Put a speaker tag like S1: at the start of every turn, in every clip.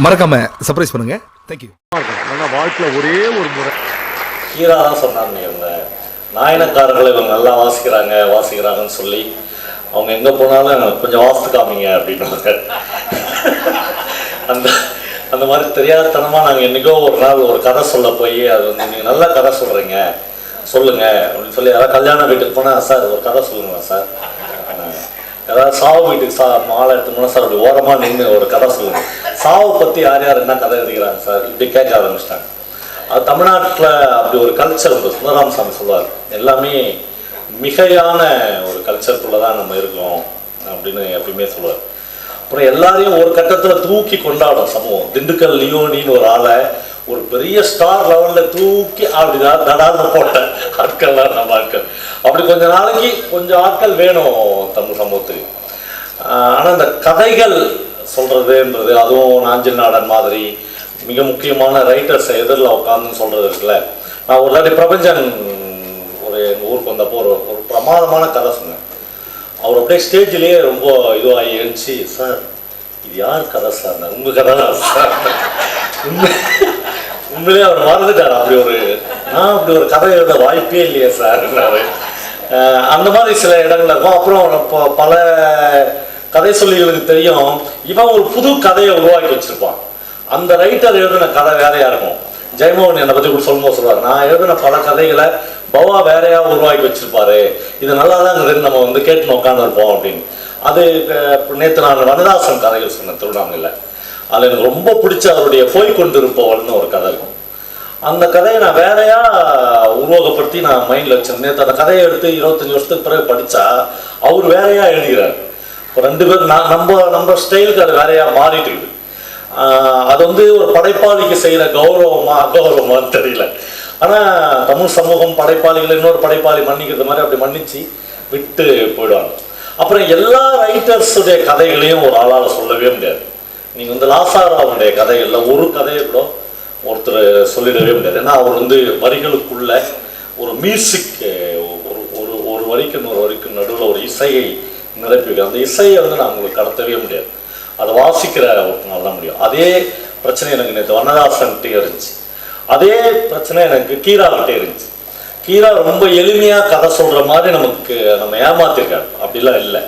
S1: மறக்காம சர்ப்ரைஸ் பண்ணுங்க. தேங்க்யூ.
S2: வாழ்க்கையில் ஒரே ஒரு முறை
S3: ஹீரா தான் சொன்னாங்க, இவங்க நாயனக்காரர்கள் இவங்க நல்லா வாசிக்கிறாங்கன்னு சொல்லி அவங்க எங்கே போனாலும் கொஞ்சம் வாசித்து காமிங்க அப்படின்வாங்க. அந்த அந்த மாதிரி தெரியாதனமாக நாங்கள் என்றைக்கோ ஒரு நாள் ஒரு கதை சொல்ல போய் அது வந்து நீங்கள் நல்ல கதை சொல்கிறீங்க சொல்லுங்கள் அப்படின்னு சொல்லி யாராவது கல்யாண வீட்டுக்கு போனால் சார் ஒரு கதை சொல்லுங்களா சார், ஏதாவது சாவு வீட்டுக்கு மாலை எடுத்து போனால் சார் அப்படி ஓரமாக நின்று ஒரு கதை சொல்லுங்கள், சாவை பற்றி யார் யார் என்ன கதை எழுதிக்கிறாங்க சார் இப்படி கேட்க ஆரம்பிச்சிட்டாங்க. அது தமிழ்நாட்டில் அப்படி ஒரு கல்ச்சர் உண்டு. சுந்தரராமசாமி சொல்லுவார், எல்லாமே மிகையான ஒரு கல்ச்சருக்குள்ளே தான் நம்ம இருக்கோம் அப்படின்னு எப்பயுமே சொல்லுவார். அப்புறம் எல்லாரையும் ஒரு கட்டத்தில் தூக்கி கொண்டாடும் சமூகம். திண்டுக்கல் லியோனின்னு ஒரு ஆளை ஒரு பெரிய ஸ்டார் லெவலில் தூக்கி அப்படிதான் தடாத போட்ட ஆட்கள்லாம் நம்ம ஆட்கள். அப்படி கொஞ்ச நாளைக்கு கொஞ்சம் ஆட்கள் வேணும் தமிழ் சமூகத்துக்கு. ஆனால் இந்த கதைகள் சொல்கிறதுன்றது, அதுவும் நாஞ்சில் நாடன் மாதிரி மிக முக்கியமான ரைட்டர்ஸை எதிரில் உட்காந்துன்னு சொல்கிறது இருக்குல்ல. நான் ஒரு தாட்டி பிரபஞ்சன் ஒரு எங்கள் ஊருக்கு வந்தப்போ ஒரு பிரமாதமான கதை சொன்னேன். அவர் அப்படியே ஸ்டேஜ்லேயே ரொம்ப இதுவாகி எழுந்துச்சு, சார் இது யார் கதை சார், உங்கள் கதை தான் சார். உண்மையிலே அவர் மறந்துட்டார். நான் அப்படி ஒரு கதை எழுத வாய்ப்பே இல்லையே சார். அந்த மாதிரி சில இடங்கள்ல இருக்கும். அப்புறம் இப்போ பல கதை சொல்லிகளுக்கு தெரியும், இவன் ஒரு புது கதையை உருவாக்கி வச்சிருப்பான். அந்த ரைட்டர் எழுதின கதை வேறையா இருக்கும். ஜெயமோகன் என்னை பற்றி கூட சொல்லும்போது சொல்லுவார், நான் எழுதின பல கதைகளை பவா வேறையா உருவாக்கி வச்சிருப்பாரு, இது நல்லா தான் நம்ம வந்து கேட்டு உட்காந்துருப்போம் அப்படின்னு. அது நேற்று நான் வனதாசன் கதைகள் சொன்னேன் திருவண்ணாமலையில். அதில் எனக்கு ரொம்ப பிடிச்ச அவருடைய போய் கொண்டிருப்பவள்னு ஒரு கதை இருக்கும். அந்த கதையை நான் வேறையா உருவகப்படுத்தி நான் மைண்டில் வச்சிருந்தேன். நேற்று அந்த கதையை எடுத்து 25 வருஷத்துக்கு பிறகு படித்தா அவர் வேறையா எழுதுகிறார். இப்போ 2 பேர் நம்ம ஸ்டைலுக்கு அது வேறையா மாறிட்டு இருக்குது. அது வந்து ஒரு படைப்பாளிக்கு செய்கிற கௌரவமா அகௌரவமானு தெரியல. ஆனால் தமிழ் சமூகம் படைப்பாளிகளை இன்னொரு படைப்பாளி மன்னிக்கிறது மாதிரி அப்படி மன்னிச்சு விட்டு போயிடுவாங்க. அப்புறம் எல்லா ரைட்டர்ஸுடைய கதைகளையும் ஒரு ஆளால் சொல்லவே முடியாது. நீங்கள் வந்து லாசாராவுடைய கதைகளில் ஒரு கதையை கூட ஒருத்தர் சொல்லிடவே முடியாது. ஏன்னா அவர் வந்து வரிகளுக்குள்ள ஒரு மியூசிக், ஒரு வரிக்கு இன்னொரு வரிக்கு நடுவில் ஒரு இசையை நிரப்பி, அந்த இசையை வந்து நான் உங்களுக்கு கடத்தவே முடியாது. அதை வாசிக்கிற ஒருத்தனால தான் முடியும். அதே பிரச்சனை எனக்கு நேற்று வண்ணதாசன்கிட்டே இருந்துச்சு. அதே பிரச்சனை எனக்கு கீராக்கிட்டே இருந்துச்சு. கீரா ரொம்ப எளிமையாக கதை சொல்கிற மாதிரி நம்ம ஏமாத்திருக்காரு. அப்படிலாம் இல்லை.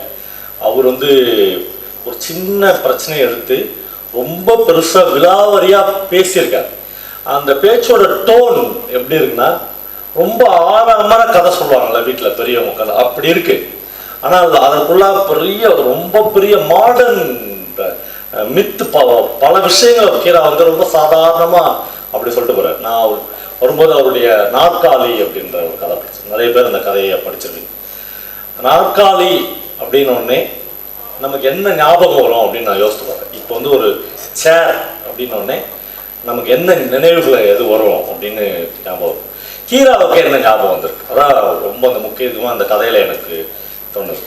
S3: அவர் வந்து ஒரு சின்ன பிரச்சனையை எடுத்து ரொம்ப பெருசாக விலாவரியாக பேசியிருக்காரு. அந்த பேச்சோட டோன் எப்படி இருக்குன்னா, ரொம்ப ஆழமான கதை சொல்லுவாங்கள்ல வீட்டில் பெரியவங்க கதை, அப்படி இருக்கு. ஆனால் அதற்குள்ள ரொம்ப பெரிய மாடர்ன் மித்து பல விஷயங்கள் கீரா வந்து ரொம்ப சாதாரணமாக அப்படி சொல்லிட்டு போகிறார். நான் வரும்போது அவருடைய நாற்காலி அப்படின்ற ஒரு கதை படித்தேன். நிறைய பேர் அந்த கதையை படிச்சிருக்கீங்க. நாற்காலி அப்படின்னோடனே நமக்கு என்ன ஞாபகம் வரும் அப்படின்னு நான் யோசித்து பார்த்தேன். இப்போ வந்து ஒரு சேர் அப்படின்னோடனே நமக்கு என்ன நினைவுகள் எது வரும் அப்படின்னு ஞாபகம். கீராவுக்கு என்ன ஞாபகம் வந்திருக்கு, அதான் ரொம்ப அந்த முக்கியத்துவமாக அந்த கதையில் எனக்கு தோணுது.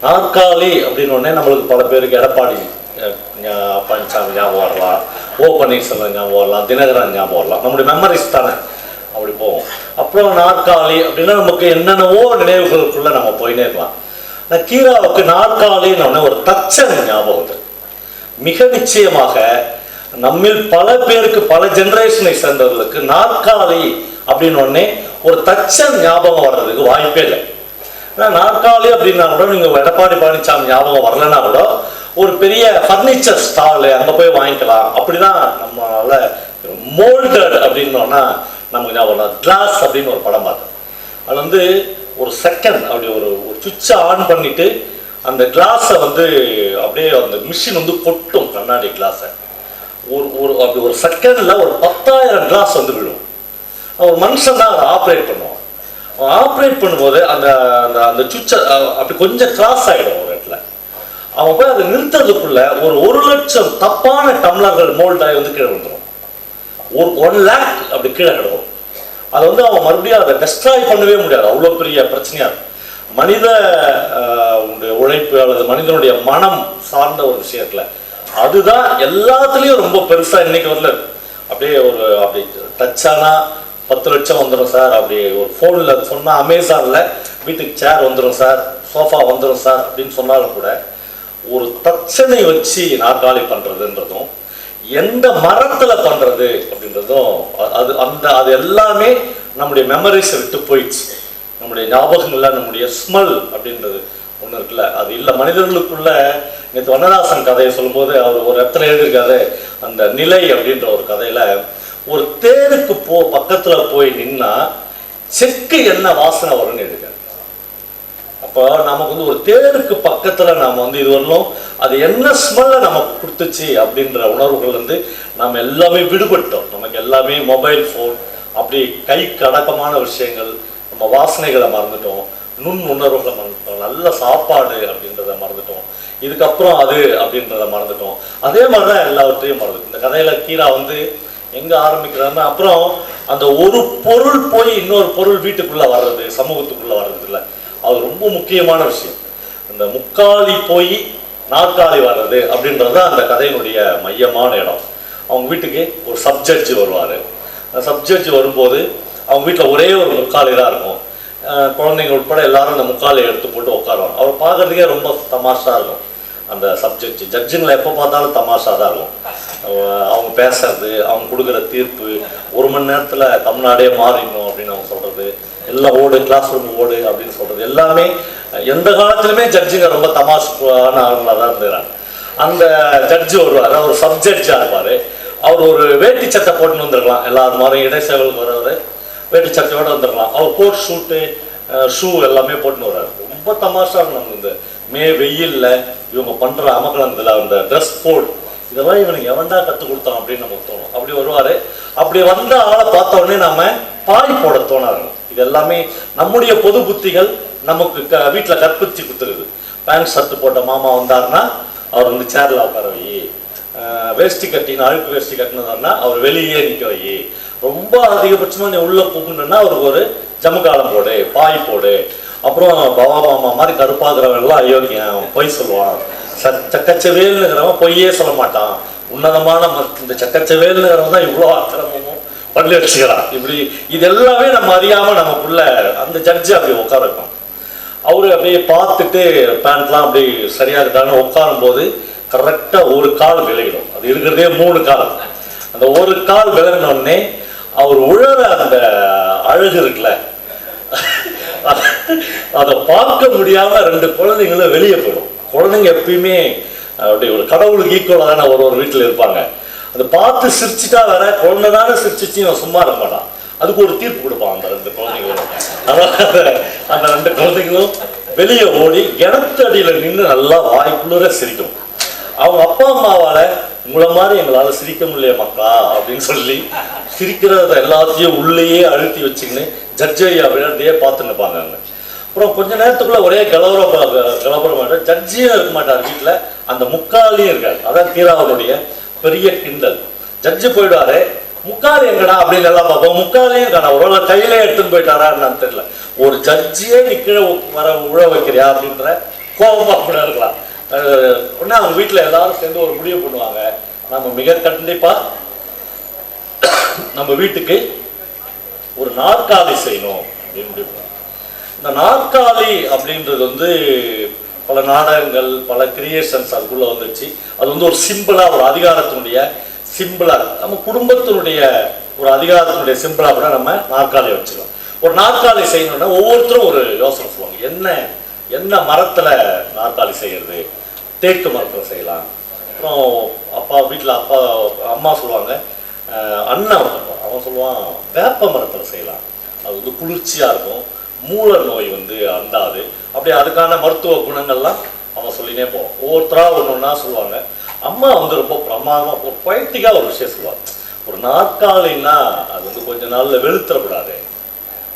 S3: நாற்காலி அப்படின்னோடனே நம்மளுக்கு பல பேருக்கு எடப்பாடி பழனிசாமி ஞாபகம் வரலாம், ஓ பன்னீர்செல்வம் ஞாபகம் வரலாம், தினகரன் ஞாபகம் வரலாம். நம்முடைய மெமரிஸ் தானே அப்படி போவோம். அப்புறம் நாற்காலி அப்படின்னா நமக்கு என்னென்னவோ நினைவுகளுக்குள்ள நம்ம போயினே இருக்கலாம். கீராவுக்கு நாற்காலின்னு ஒரு தச்சன் ஞாபகம். மிக நிச்சயமாக நம்மில் பல பேருக்கு, பல ஜெனரேஷனை சேர்ந்தவர்களுக்கு நாற்காலி அப்படின்னு உடனே ஒரு தச்சன் ஞாபகம் வர்றதுக்கு வாய்ப்பே இல்லை. ஏன்னா நாற்காலி அப்படின்னா கூட நீங்கள் எடப்பாடி பழனிசாமி ஞாபகம் வரலன்னா கூட ஒரு பெரிய ஃபர்னிச்சர் ஸ்டாலு அங்கே போய் வாங்கிக்கலாம். அப்படிதான் நம்மளால மோல்டட் அப்படின்னோன்னா நமக்கு ஞாபகம். கிளாஸ் அப்படின்னு ஒரு படம் பார்த்தேன். அது வந்து ஒரு செகண்ட் அப்படி ஒரு சுவிட்சை ஆன் பண்ணிட்டு அந்த கிளாஸை வந்து அப்படியே அந்த மிஷின் வந்து கொட்டும், கண்ணாடி கிளாஸை. அப்படி ஒரு செகண்டில் ஒரு 10,000 கிளாஸ் வந்து விழும். ஒரு மனுஷன் தான் அதை ஆப்ரேட் பண்ணுவான். அவன் ஆப்ரேட் பண்ணும்போது அந்த அந்த சுவிட்சை அப்படி கொஞ்சம் கிராஸ் ஆகிடும் ஒரு இடத்துல. அவன் போய் அதை நிறுத்துறதுக்குள்ள ஒரு 1,00,000 தப்பான டம்ளர்கள் மோல்டாகி வந்து கீழே வந்துடும். 1 lakh அப்படி கீழே கிடக்கும். அதை வந்து அவன் மறுபடியும் அதை டெஸ்ட்ராய் பண்ணவே முடியாது. அவ்வளோ பெரிய பிரச்சனையாக இருக்கும். மனித உழைப்பு அல்லது மனிதனுடைய மனம் சார்ந்த ஒரு விஷயத்துல அதுதான் எல்லாத்துலேயும் ரொம்ப பெருசாக இன்னைக்கு வரல. அப்படியே அப்படி டச்சானா 10 லட்சம் வந்துடும் சார். அப்படி ஒரு ஃபோனில் சொன்னால் அமேசானில் வீட்டுக்கு சேர் வந்துடும் சார், சோஃபா வந்துடும் சார் அப்படின்னு சொன்னாலும் கூட ஒரு தச்சனை வச்சு நாற்காலி பண்ணுறதுன்றதும் எந்த மரத்துல பண்றது அப்படின்றதும் அது எல்லாமே நம்முடைய மெமரிஸை விட்டு போயிடுச்சு. நம்முடைய ஞாபகங்கள்ல நம்முடைய ஸ்மெல் அப்படின்றது ஒண்ணு இருக்குல்ல, அது இல்லை மனிதர்களுக்குள்ள. நேற்று வண்ணதாசன் கதையை சொல்லும்போது அவர் ஒரு இடத்துல எழுதியிருக்காரு, அந்த நிலை அப்படின்ற ஒரு கதையில ஒரு தேருக்கு பக்கத்துல போய் நின்னா செக்கு என்ன வாசனை வரும்னு எழுதியிருக்காரு. அப்போ நமக்கு வந்து ஒரு தேருக்கு பக்கத்துல நாம வந்து இது வரணும், அது என்ன ஸ்மெல்ல நமக்கு கொடுத்துச்சு அப்படின்ற உணர்வுகள் வந்து நம்ம எல்லாமே விடுபட்டோம். நமக்கு எல்லாமே மொபைல் ஃபோன், அப்படி கைக்கு அடக்கமான விஷயங்கள், நம்ம வாசனைகளை மறந்துட்டோம், நுண் உணர்வுகளை மறந்துட்டோம், நல்ல சாப்பாடு அப்படின்றத மறந்துட்டோம், இதுக்கப்புறம் அது அப்படின்றத மறந்துட்டோம். அதே மாதிரிதான் எல்லாவற்றையும் மறந்துட்டோம். இந்த கதையில கீரா வந்து எங்க ஆரம்பிக்கிறாங்கன்னா, அப்புறம் அந்த ஒரு பொருள் போய் இன்னொரு பொருள் வீட்டுக்குள்ள வர்றது, சமூகத்துக்குள்ள வர்றது இல்லை, அது ரொம்ப முக்கியமான விஷயம். அந்த முக்காலி போய் நாற்காலி வர்றது அப்படின்றது அந்த கதையினுடைய மையமான இடம். அவங்க வீட்டுக்கு ஒரு சப்ஜட்ஜ் வருவார். அந்த சப்ஜட்ஜ் வரும்போது அவங்க வீட்டில் ஒரே ஒரு முக்காலி தான் இருக்கும். குழந்தைங்க உட்பட எல்லாரும் அந்த முக்காலியை எடுத்து போட்டு உட்காருவாங்க. அவர் பார்க்கறதுக்கே ரொம்ப தமாஷா இருக்கும். அந்த சப்ஜெக்ட் ஜட்ஜுங்களை எப்போ பார்த்தாலும் தமாஷா தான் இருக்கும். அவங்க பேசுறது, அவங்க கொடுக்குற தீர்ப்பு, 1 மணி நேரத்தில் தமிழ்நாடே மாறிடணும் அப்படின்னு அவங்க சொல்றது, எல்லாம் ஓடு, கிளாஸ் ரூம் ஓடு அப்படின்னு சொல்றது, எல்லாமே எந்த காலத்துலையுமே ஜட்ஜுங்க ரொம்ப தமாஷான ஆளுங்களாக தான் இருந்துறாங்க. அந்த ஜட்ஜு வருவார், அவர் சப்ஜட்ஜாக இருப்பார். அவர் ஒரு வேட்டி சட்டை போட்டுன்னு வந்துருக்கலாம், எல்லாரும் மாதிரி இடைச்செவலுக்கு வரவர் வேட்டி சட்டையோடு வந்துருக்கலாம். அவர் கோட் ஷூட்டு ஷூ எல்லாமே போட்டுன்னு வர்றாரு. ரொம்ப தமாஷா நம்ம இந்த வெயில்ல இவங்க பண்ற அமக்கலத்துல அந்த ட்ரெஸ் கோட், இதெல்லாம் இவனுக்கு எவன்டா கற்றுக் கொடுத்தான் அப்படின்னு நமக்கு தோணும். அப்படி வருவாரு. அப்படி வந்த ஆளை பார்த்த உடனே நாம பாய் போட தோணாது. இது எல்லாமே நம்முடைய பொது புத்திகள் நமக்கு வீட்டில் கற்பிச்சு கொடுத்துருது. பேண்ட் ஷர்ட் போட்ட மாமா வந்தாருன்னா அவர் வந்து சேர்ல உட்கார வை, வேஷ்டி கட்டினா அழுக்கு வேஷ்டி கட்டினதாருன்னா அவர் வெளியே நிற்க வை, ரொம்ப அதிகபட்சமா நீ உள்ள கூப்பிடுன்னா அவருக்கு ஒரு ஜமுக்காலம் போடு, பாய் போடு. அப்புறம் பவா மாமா மாதிரி கருப்பாகிறவன் எல்லாம் அயோக்கியம், பொய் சொல்லுவான். சக்கச்சவேல்னுங்கிறவன் பொய்யே சொல்ல மாட்டான். உன்னதமான இந்த சக்கச்சவேல்னுங்கிறவன் தான் இவ்வளோ அக்கிரமமும் பள்ளி வச்சுக்கிறான். இப்படி இது எல்லாமே நம்ம அறியாம நமக்குள்ள அந்த ஜட்ஜு அப்படி உட்கார வைக்கும். அவரு அப்படியே பார்த்துட்டு பேண்ட்லாம் அப்படி சரியா இருக்கான்னு உட்காரும் போது கரெக்டா ஒரு கால் விலகிடும். அது இருக்கிறதே 3 கால். அந்த ஒரு கால் விலகினோடனே அவர் உழற அந்த அழகு இருக்குல்ல, அதை பார்க்க முடியாம 2 குழந்தைங்களும் வெளியே போயிடும். குழந்தைங்க எப்பயுமே அப்படி ஒரு கடவுளுக்கு ஈக்குவலாக தானே ஒரு வீட்டில் இருப்பாங்க. அதை பார்த்து சிரிச்சுட்டா வேற, குழந்தை தானே சிரிச்சிச்சு இவன் சும்மா இருக்க மாட்டான், அதுக்கு ஒரு தீர்ப்பு கொடுப்பான் அந்த 2 குழந்தைங்களும். அதனால அந்த 2 குழந்தைங்களும் வெளியே ஓடி கிணத்து அடியில் நின்று நல்லா வாய்க்குள்ளே சிரிக்கும். அவங்க அப்பா அம்மாவால உங்களை மாதிரி எங்களால சிரிக்க முடியல மக்கா அப்படின்னு சொல்லி சிரிக்கிறத எல்லாத்தையும் உள்ளேயே அழுத்தி வச்சுக்கின்னு ஜட்ஜை அப்படியே பார்த்து நிற்பாங்க. அப்புறம் கொஞ்ச நேரத்துக்குள்ள ஒரே கலவரம் ஜட்ஜியும் இருக்க மாட்டார் வீட்டில், அந்த முக்காலியும் இருக்காரு. அதான் கீராவனுடைய பெரிய கிண்டல். ஜட்ஜு போயிடுவாரு, முக்காலி எங்கடா அப்படின்னு எல்லாம் பார்ப்போம், முக்காலியும் காணா. ஒரு கையிலே எடுத்துன்னு போயிட்டாரான்னு தெரியல. ஒரு ஜட்ஜியே நீ கீழே உழ வைக்கிறியா அப்படின்ற கோபமா கூட இருக்கலாம். உடனே அவங்க வீட்டில் எல்லாரும் சேர்ந்து ஒரு முடிவு பண்ணுவாங்க, நம்ம மிக கண்டிப்பா நம்ம வீட்டுக்கு ஒரு நாற்காலி செய்யணும் அப்படின்னு முடிவு பண்ணுவாங்க. இந்த நாற்காலி அப்படின்றது வந்து பல நாடகங்கள், பல கிரியேஷன்ஸ் அதுக்குள்ள வந்துச்சு. அது வந்து ஒரு சிம்பிளா, ஒரு அதிகாரத்தினுடைய சிம்பிளா, நம்ம குடும்பத்தினுடைய ஒரு அதிகாரத்தினுடைய சிம்பிளா கூட நம்ம நாற்காலி வச்சுக்கலாம். ஒரு நாற்காலி செய்யணும்னா ஒவ்வொருத்தரும் ஒரு யோசனை சொல்லுவாங்க. என்ன மரத்துல நாற்காலி செய்யறது? தேக்கு மரத்துல செய்யலாம். அப்புறம் வீட்டில் அம்மா சொல்லுவாங்க, அண்ணன் அவன் சொல்லுவான் வேப்ப மரத்துல செய்யலாம், அது வந்து குளிர்ச்சியா இருக்கும், மூல நோய் வந்து அண்டாது. அப்படியே அதுக்கான மருத்துவ குணங்கள்லாம் அவன் சொல்லினே போவான். ஒவ்வொருத்தரா ஒன்றா சொல்லுவாங்க. அம்மா வந்து ரொம்ப பிரமாதமா ஒரு பொயட்டிக்கா ஒரு விஷயம் சொல்லுவாங்க. ஒரு நாற்காலின்னா அது வந்து கொஞ்ச நாள்ல வெளுத்துறக்கூடாது,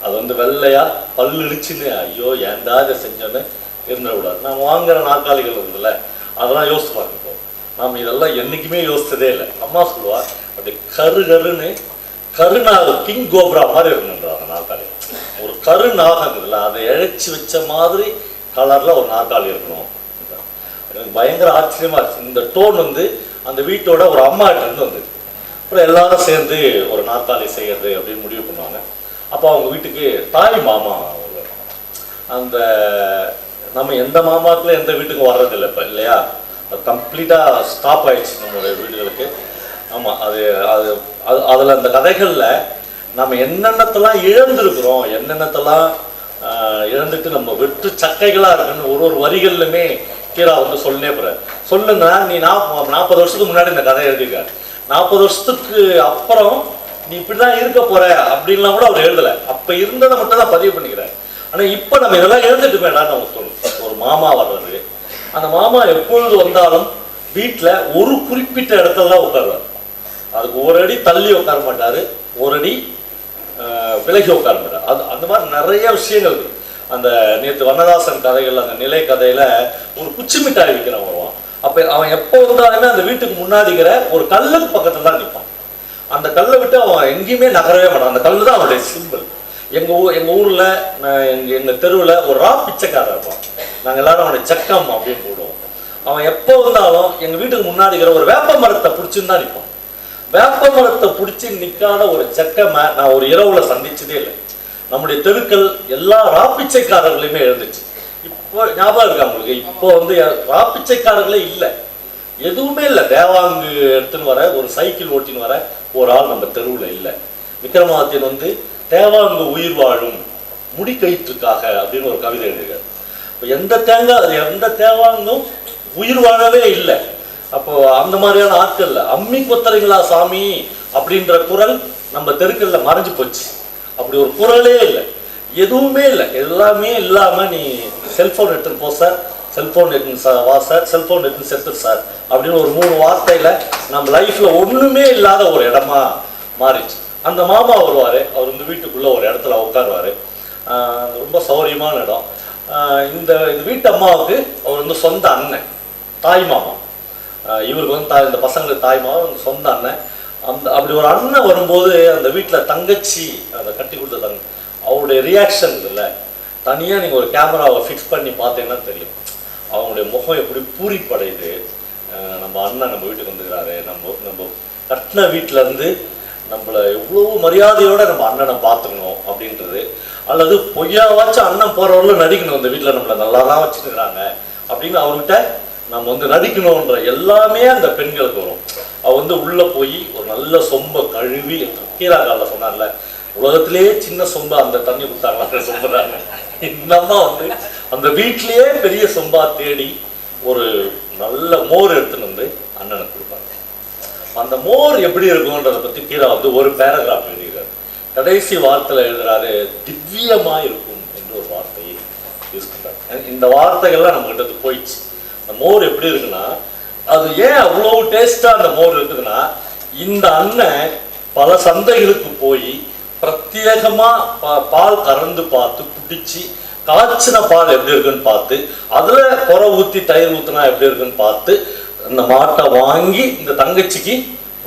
S3: அது வந்து வெள்ளையா பல்லு இடிச்சுன்னு ஐயோ ஏன்டா இதை செஞ்சோன்னு இருந்துடக்கூடாது. நான் வாங்குற நாற்காலிகள் இருக்குதுல்ல, அதெல்லாம் யோசிச்சு பார்ப்போம். நாம் இதெல்லாம் என்றைக்குமே யோசிச்சதே இல்லை. அம்மா சொல்லுவா அப்படி கருன்னு கருநாகம் கிங் கோப்ரா மாதிரி இருக்கணுன்றாங்க நாற்காலி. ஒரு கருநாகம் இருக்குதுல்ல, அதை இழைச்சி வச்ச மாதிரி கலர்ல ஒரு நாற்காலி இருக்கணும். எனக்கு பயங்கர ஆச்சரியமா இருந்துச்சு. இந்த டோன் வந்து அந்த வீட்டோட ஒரு அம்மாட்ட இருந்து வந்து அப்புறம் எல்லாரும் சேர்ந்து ஒரு நாற்காலி செய்யறது அப்படின்னு முடிவு பண்ணுவாங்க. அப்போ அவங்க வீட்டுக்கு தாய் மாமா அந்த நம்ம எந்த மாமாக்குள்ள எந்த வீட்டுக்கும் வர்றதில்லை இப்போ இல்லையா, கம்ப்ளீட்டாக ஸ்டாப் ஆயிடுச்சு நம்மளுடைய வீடுகளுக்கு. ஆமாம், அது அது அது அதில் அந்த கதைகளில் நம்ம என்னென்னத்தெல்லாம் இழந்திருக்கிறோம், என்னென்னத்தெல்லாம் இழந்துட்டு நம்ம வெற்று சக்கைகளாக இருக்குன்னு ஒரு வரிகள்லுமே கீரா வந்து சொல்லினே போகிறார். சொல்லுன்னா நீ 40 வருஷத்துக்கு முன்னாடி இந்த கதை எழுதியிருக்காரு, 40 வருஷத்துக்கு அப்புறம் நீ இப்படி தான் இருக்க போகிற அப்படின்லாம் கூட அவர் எழுதலை. அப்போ இருந்ததை மட்டும் தான் பதிவு பண்ணிக்கிறார். ஆனால் இப்போ நம்ம இதெல்லாம் எழுந்துட்டுமேடான்னு நமக்கு தோணும். ஒரு மாமா வர்றது, அந்த மாமா எப்பொழுது வந்தாலும் வீட்டில் ஒரு குறிப்பிட்ட இடத்துல தான் உட்காருவார். அதுக்கு ஒரு அடி தள்ளி உட்கார மாட்டார், ஒரு அடி விலகி உட்கார மாட்டார். அது அந்த மாதிரி நிறைய விஷயங்கள் இருக்குது. அந்த நேற்று வண்ணதாசன் கதைகள், அந்த நிலை கதையில் ஒரு குச்சி மிட்டாய் விற்கிறவன் வருவான். அப்போ அவன் எப்போ வந்தாலுமே அந்த வீட்டுக்கு முன்னாடிக்கிற ஒரு கல்லுக்கு பக்கத்தில் தான் நிற்பான். அந்த கல்லை விட்டு அவன் எங்கேயுமே நகரவே மாட்டான். அந்த கல் தான் அவனுடைய சிம்பிள். எங்கள் ஊரில் எங்கள் தெருவில் ஒரு பிச்சைக்காரன் இருப்பான். நாங்கள் எல்லாரும் அவனை சக்கம் அப்படின்னு போடுவோம். அவன் எப்போ வந்தாலும் எங்கள் வீட்டுக்கு முன்னாடிக்கிற ஒரு வேப்ப மரத்தை பிடிச்சின்னு தான் நிற்பான். வேப்ப மரத்தை பிடிச்சி நிற்காத ஒரு செக்கமை நான் ஒரு இரவில் சந்திச்சதே இல்லை. நம்முடைய தெருக்கள் எல்லா ராப்பிச்சைக்காரர்களையுமே எழுந்துச்சு. இப்போ ஞாபகம் இருக்கா உங்களுக்கு? இப்போ வந்து ராப்பிச்சைக்காரர்களே இல்லை, எதுவுமே இல்லை. தேவாங்கு எடுத்துன்னு வர ஒரு சைக்கிள் ஓட்டின்னு வர ஒரு ஆள் நம்ம தெருவில் இல்லை. விக்ரமாதித்யன் வந்து தேவாங்கு உயிர் வாழும் முடி கயிற்றுக்காக அப்படின்னு ஒரு கவிதை எழுதுகிறார். இப்போ எந்த தேவாங்கும் உயிர் வாழவே இல்லை. அப்போ அந்த மாதிரியான ஆட்கள்ல அம்மி கொத்தரைங்களா சாமி அப்படின்ற குரல் நம்ம தெருக்கல்ல மறைஞ்சு போச்சு. அப்படி ஒரு குரலே இல்லை, எதுவுமே இல்லை. எல்லாமே இல்லாமல் நீ செல்ஃபோன் எடுத்துன்னு போ சார், செல்ஃபோன் எடுத்துன்னு வா சார், செல்ஃபோன் எடுத்துன்னு செத்து சார் அப்படின்னு ஒரு 3 வார்த்தையில் நம்ம லைஃப்பில் ஒன்றுமே இல்லாத ஒரு இடமா மாறிச்சு. அந்த மாமா வருவார், அவர் வந்து வீட்டுக்குள்ளே ஒரு இடத்துல உட்காருவார். ரொம்ப சௌரியமான இடம். இந்த வீட்டு அம்மாவுக்கு அவர் வந்து சொந்த அண்ணன், தாய் மாமா. இவருக்கு வந்து இந்த பசங்களுக்கு தாய் மாமா, சொந்த அண்ணன். அப்படி ஒரு அண்ணன் வரும்போது அந்த வீட்டில் தங்கச்சி அதை கட்டி கொடுத்த அவருடைய ரியாக்ஷன் இல்லை, தனியாக நீங்கள் ஒரு கேமராவை ஃபிக்ஸ் பண்ணி பார்த்தீங்கன்னா தெரியும். அவங்களுடைய முகம் எப்படி பூரிப்படையுது. நம்ம அண்ணன் நம்ம வீட்டுக்கு வந்துக்கிறாரு, நம்ம கட்டின வீட்டிலேருந்து நம்மளை எவ்வளோ மரியாதையோடு நம்ம அண்ணனை பார்த்துக்கணும் அப்படின்றது. அல்லது பொய்யாவாச்சும் அண்ணன் போகிறவர்களும் நடிக்கணும், அந்த வீட்டில் நம்மளை நல்லா தான் வச்சுருக்கிறாங்க அப்படின்னு அவர்கிட்ட நம்ம வந்து நடிக்கணுன்ற எல்லாமே அந்த பெண்களுக்கு வரும். அவள் வந்து உள்ளே போய் ஒரு நல்ல சொம்பை கழுவி, கீரா காலில் சொன்னார்ல, உலகத்திலேயே சின்ன சொம்பை அந்த தண்ணி கொடுத்தாங்களா சொம்பு தாங்க. இன்னமா வந்து அந்த வீட்லேயே பெரிய சொம்பா தேடி ஒரு நல்ல மோர் எடுத்துன்னு வந்து அண்ணனுக்கு கொடுப்பாங்க. அந்த மோர் எப்படி இருக்கும்ன்றதை பற்றி கீரா வந்து ஒரு பேராகிராஃப் எழுதுகிறார். கடைசி வார்த்தையில் எழுதுறாரு, திவ்யமாக இருக்கும் என்று ஒரு வார்த்தையை யூஸ் பண்ணுறாரு. இந்த வார்த்தைகள்லாம் நம்ம கிட்ட போயிடுச்சு. அந்த மோர் எப்படி இருக்குன்னா, அது ஏன் அவ்வளோ டேஸ்ட்டாக அந்த மோர் இருக்குதுன்னா, இந்த அண்ணன் பல சந்தைகளுக்கு போய் பிரத்யேகமாக பால் கறந்து பார்த்து குடிச்சு, காய்ச்சின பால் எப்படி இருக்குன்னு பார்த்து, அதில் புற ஊற்றி தயிர் ஊற்றினா எப்படி இருக்குன்னு பார்த்து, அந்த மாட்டை வாங்கி இந்த தங்கச்சிக்கு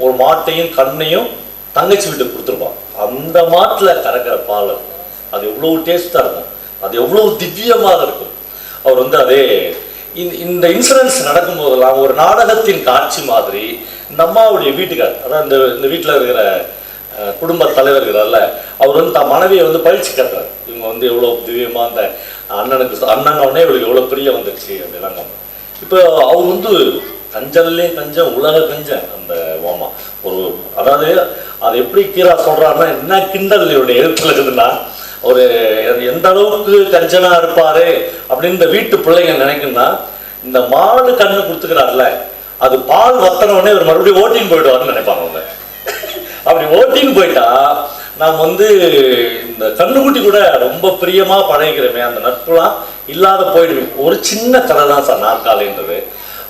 S3: ஒரு மாட்டையும் கண்ணையும் தங்கச்சி வீட்டுக்கு கொடுத்துருப்பான். அந்த மாட்டில் கறக்கிற பால் அது எவ்வளோ டேஸ்ட்டாக இருக்கும், அது எவ்வளோ திவ்யமாக இருக்கும். அவர் வந்து அதே இந்த இன்சிடென்ட்ஸ் நடக்கும்போதெல்லாம் ஒரு நாடகத்தின் காட்சி மாதிரி இந்த அம்மாவுடைய வீட்டுக்கார், அதாவது இந்த வீட்டில் இருக்கிற குடும்ப தலைவர் இருக்கிறார்ல, அவர் வந்து தன் மனைவியை வந்து பயிற்சி கட்டுறாரு. இவங்க வந்து எவ்வளோ திவ்யமாக அந்த அண்ணனோடனே இவளுக்கு எவ்வளோ பிரிய வந்துருச்சு அப்படிலாம். இப்போ அவர் வந்து கஞ்சல்லையும் கஞ்சம், உலக கஞ்சம் அந்த மாமா. அதாவது அதை எப்படி கீரா சொல்கிறாருன்னா, என்ன கிண்டல் இவருடைய எழுத்துல இருக்குதுன்னா, ஒரு எந்த அளவுக்கு கஞ்சனா இருப்பாரு அப்படின்னு இந்த வீட்டு பிள்ளைங்க நினைக்குன்னா, இந்த மாடு கண்ணு கொடுத்துக்கிறாருல, அது பால் வத்தனோடனே ஒரு மறுபடியும் ஓட்டின்னு போயிடுவாருன்னு நினைப்பாங்க அவங்க. அப்படி ஓட்டின்னு போயிட்டா நாம் வந்து இந்த கண்ணுக்குட்டி கூட ரொம்ப பிரியமா பழகிக்கிறோமே, அந்த நட்புலாம் இல்லாத போயிடுவேன். ஒரு சின்ன கதை தான் சார் நாற்காலின்றது.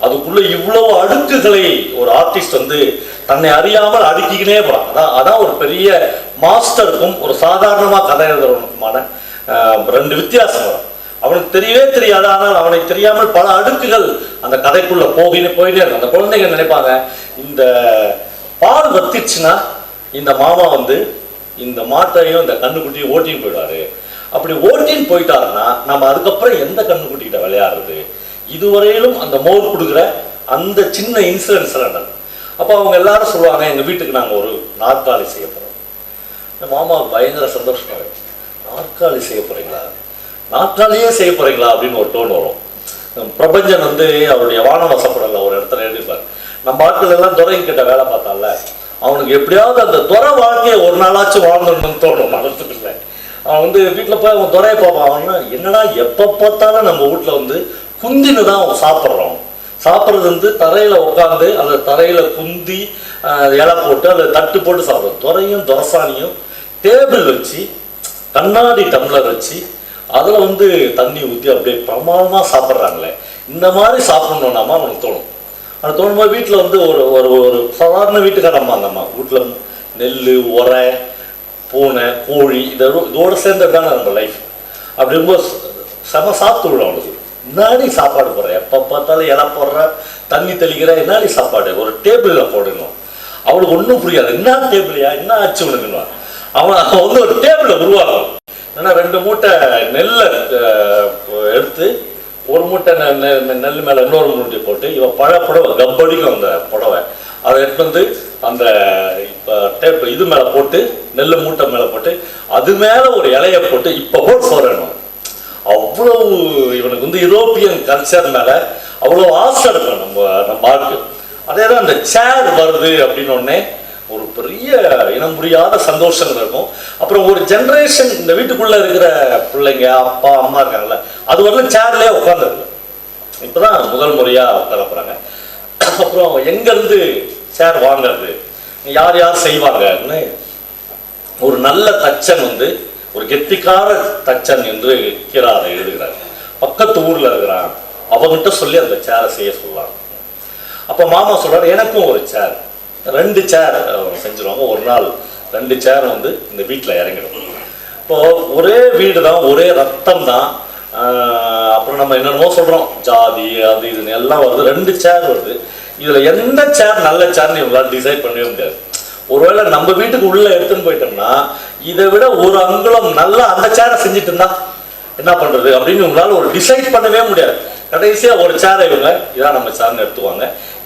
S3: அதுக்குள்ள இவ்வளவு அடுக்குகளை ஒரு ஆர்டிஸ்ட் வந்து தன்னை அறியாமல் அடுக்கிக்கினே போறான். அதான் ஒரு பெரிய மாஸ்டருக்கும் ஒரு சாதாரணமா கதை எழுதுறவனுக்குமான 2 வித்தியாசம் வரும். அவனுக்கு தெரியவே தெரியாது, ஆனால் அவனுக்கு தெரியாமல் பல அடுக்குகள் அந்த கதைக்குள்ள போயினே இருக்கும். அந்த குழந்தைங்க நினைப்பாங்க, இந்த பால் வத்திச்சுன்னா இந்த மாமா வந்து இந்த மாட்டையும் இந்த கண்ணுக்குட்டியும் ஓட்டின்னு போயிடுவாரு. அப்படி ஓட்டின்னு போயிட்டாருன்னா நம்ம அதுக்கப்புறம் எந்த கண்ணுக்குட்டிகிட்ட விளையாடுறது? இதுவரையிலும் அந்த மோர் கொடுக்குற அந்த சின்ன இன்சிடென்ட்ஸ் எல்லாம். அப்போ அவங்க எல்லாரும் சொல்லுவாங்க, எங்கள் வீட்டுக்கு நாங்கள் ஒரு நாற்காலி செய்ய போகிறோம். இந்த மாமாவுக்கு பயங்கர சந்தோஷமாக இருக்கும். நாற்காலி செய்ய போகிறீங்களா, நாற்காலியே செய்ய போகிறீங்களா அப்படின்னு ஒரு டோன் வரும். பிரபஞ்சன் வந்து அவருடைய வானவசப்படல ஒரு இடத்துல எழுதிப்பார், நம்ம ஆட்கள் எல்லாம் துறைங்கிட்ட வேலை பார்த்தால அவனுக்கு எப்படியாவது அந்த துறை வாழ்க்கையை ஒரு நாளாச்சும் வாழ்ந்துடணும்னு தோணும் மனசுக்குள்ள. அவன் வந்து வீட்டில் போய் அவன் துறையை பார்ப்பான். அவன்னா என்னடா எப்போ பார்த்தாலும் நம்ம வீட்டில் வந்து குந்தின்னு தான் அவன் சாப்பிட்றோம். சாப்பிட்றது வந்து தரையில் உட்காந்து அந்த தரையில் குந்தி இலை போட்டு அதை தட்டு போட்டு சாப்பிட்றோம். துறையும் துரசானியும் டேபிள் வச்சு கண்ணாடி டம்ளர் வச்சு அதில் வந்து தண்ணி ஊற்றி அப்படியே பிரமாதமாக சாப்பிட்றாங்களே. இந்த மாதிரி சாப்பிட்ணுன்னாமா அவனுக்கு தோணும். அது தோணும்போது வீட்டில் வந்து ஒரு ஒரு ஒரு சாதாரண வீட்டுக்காரம்மா அந்த அம்மா வீட்டில் நெல் உரை பூனை கோழி இதோடு சேர்ந்தது தானே நம்ம லைஃப். அப்படி ரொம்ப செம சாப்பிட்டு விடும் அவனுக்கு. என்னாடி சாப்பாடு போடுற, எப்போ பார்த்தாலும் இலை போடுற தண்ணி தெளிக்கிற, என்னாடி சாப்பாடு ஒரு டேபிளில் போடணும். அவளுக்கு ஒன்றும் புரியாது. என்ன டேபிளையா என்ன ஆச்சு உனக்குன்னு அவன் வந்து ஒரு டேபிளை உருவாகும். ஏன்னா 2 மூட்டை நெல்லை எடுத்து ஒரு மூட்டை நெல் மேலே இன்னொரு மூட்டை போட்டு இவன் புடவை கப்படிக்கும் அந்த புடவை அதை எடுத்து வந்து அந்த இப்போ டேப் இது மேலே போட்டு நெல் மூட்டை மேலே போட்டு அது மேலே ஒரு இலையை போட்டு இப்போ போட்டு சோறணும். அவ்வளவு இவனுக்கு வந்து யூரோப்பியன் கல்ச்சர் மேலே அவ்வளோ ஆசை இருக்கும் நம்ம ஆளுக்கு. அதே தான் அந்த சேர் வருது அப்படின்னு ஒன்னே ஒரு பெரிய இனம் புரியாத சந்தோஷங்கள் இருக்கும். அப்புறம் ஒரு ஜென்ரேஷன் இந்த வீட்டுக்குள்ளே இருக்கிற பிள்ளைங்க அப்பா அம்மா இருக்காங்கல்ல அது வரலும் சேர்லேயே உட்காந்துருக்கு. இப்போ தான் முதல் முறையாக உட்கார போகிறாங்க. அப்புறம் எங்கேருந்து சேர் வாங்கிறது, யார் யார் செய்வாங்கன்னு ஒரு நல்ல தச்சன் வந்து ஒரு கெட்டிக்கார தச்சன் என்று கீராரை எழுதுகிறார். பக்கத்து ஊரில் இருக்கிறான், அவங்ககிட்ட சொல்லி அந்த சேரை செய்ய சொல்லலாம். அப்போ மாமா சொல்கிறார் எனக்கும் ஒரு சேர் 2 சேர் செஞ்சுருவாங்க. ஒரு நாள் 2 சேர் வந்து இந்த வீட்டில் இறங்கிடும். இப்போது ஒரே வீடு தான், ஒரே ரத்தம் தான். அப்புறம் நம்ம என்னென்னமோ சொல்கிறோம் ஜாதி அது இதுன்னு எல்லாம் வருது. 2 சேர் வருது. இதில் எந்த சேர் நல்ல சேர்னு இவங்களால் டிசைட் பண்ணவே முடியாது. ஒருவேளை நம்ம வீட்டுக்கு உள்ளே எடுத்துன்னு போயிட்டோம்னா இதை விட ஒரு அங்குலம் நல்லா அந்த சேரை செஞ்சுட்டு இருந்தா என்ன பண்ணுறது அப்படின்னு இவங்களால ஒரு டிசைட் பண்ணவே முடியாது. கடைசியாக ஒரு சேரை இவங்க இதான் நம்ம சேர்னு எடுத்துவாங்க.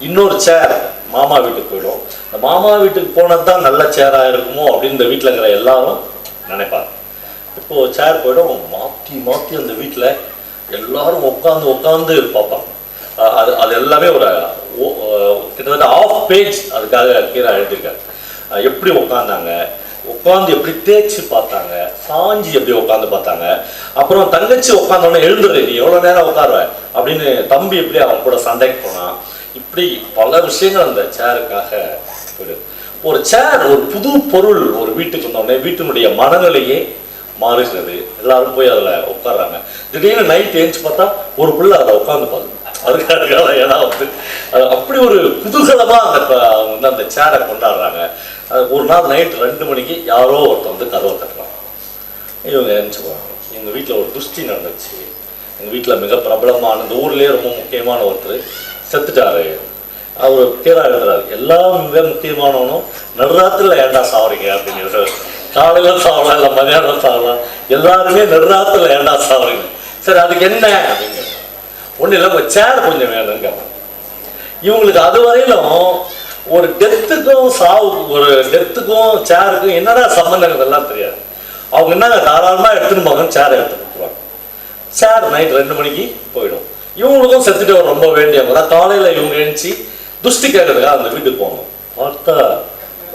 S3: இன்னொரு சேர் மாமா வீட்டுக்கு போயிடும். இந்த மாமா வீட்டுக்கு போனது தான் நல்ல சேராக இருக்குமோ அப்படின்னு இந்த வீட்டில் இருக்கிற எல்லாரும் நினைப்பாங்க. இப்போது சேர் போயிடும். மாற்றி மாற்றி அந்த வீட்டில் எல்லாரும் உட்காந்து பார்ப்பாங்க. அது எல்லாமே ஒரு கிட்டத்தட்ட 1/2 பேஜ் அதுக்காக கீழே எழுதியிருக்காரு. எப்படி உட்காந்தாங்க, உட்காந்து எப்படி தேய்ச்சி பார்த்தாங்க, சாஞ்சி எப்படி உட்காந்து பார்த்தாங்க. அப்புறம் தங்கச்சி உட்காந்தோடனே எழுந்துரு நீ எவ்வளோ நேரம் உட்காருவ அப்படின்னு தம்பி எப்படி அவன் கூட சண்டைக்கு போனான். இப்படி பல விஷயங்கள் அந்த சேருக்காக போயிடுது. ஒரு சேர் ஒரு புது பொருள் ஒரு வீட்டுக்கு வந்தோடனே வீட்டினுடைய மனநிலையே மாறுகிறது. எல்லாரும் போய் அதில் உட்காடுறாங்க. திடீர்னு நைட் ஏஞ்சி பார்த்தா ஒரு பிள்ளை அதில் உட்காந்து பார்த்து அதுக்காக ஏன்னா வந்து அப்படி ஒரு குதூகலமாக அந்த சேரை கொண்டாடுறாங்க. ஒரு நாள் நைட் 2 மணிக்கு யாரோ ஒருத்தர் வந்து கதவை தட்டுறாங்க. இவங்க நினச்சிக்குவாங்க எங்கள் வீட்டில் ஒரு துஷ்டி நடந்துச்சு. எங்கள் வீட்டில் மிக பிரபலமான இந்த ஊர்லேயே ரொம்ப முக்கியமான ஒருத்தர் செத்துட்டாரு. அவர் கீழே எழுதுறாரு எல்லாம் மிக முக்கியமானவனும் நடுராத்திரில் ஏண்டா சாவறீங்க அப்படின்னு. காலையில் சாவலாம் இல்லை மதியானம் சாவலாம், எல்லாருமே நடுராத்திரில் ஏண்டா சாவறீங்க. சரி அதுக்கு என்ன அப்படிங்க. ஒன்றும் இல்லை உங்கள் சேர் கொஞ்சம் வேணுங்க. இவங்களுக்கு அது வரையிலும் ஒரு டெத்துக்கும் டெத்துக்கும் சேருக்கும் என்னடா சம்பந்தங்கள் எல்லாம் தெரியாது. அவங்க என்ன தாராளமாக எடுத்துன்னு போங்க சேரை எடுத்து கொடுத்துருவாங்க. சேர் நைட் 2 மணிக்கு போயிடும். இவங்களுக்கும் செத்துட்டு ரொம்ப வேண்டியவங்க தான். காலையில் இவங்க எழுந்துச்சி துஷ்டி கேட்கறதுக்காக அந்த வீட்டுக்கு போகணும். பார்த்தா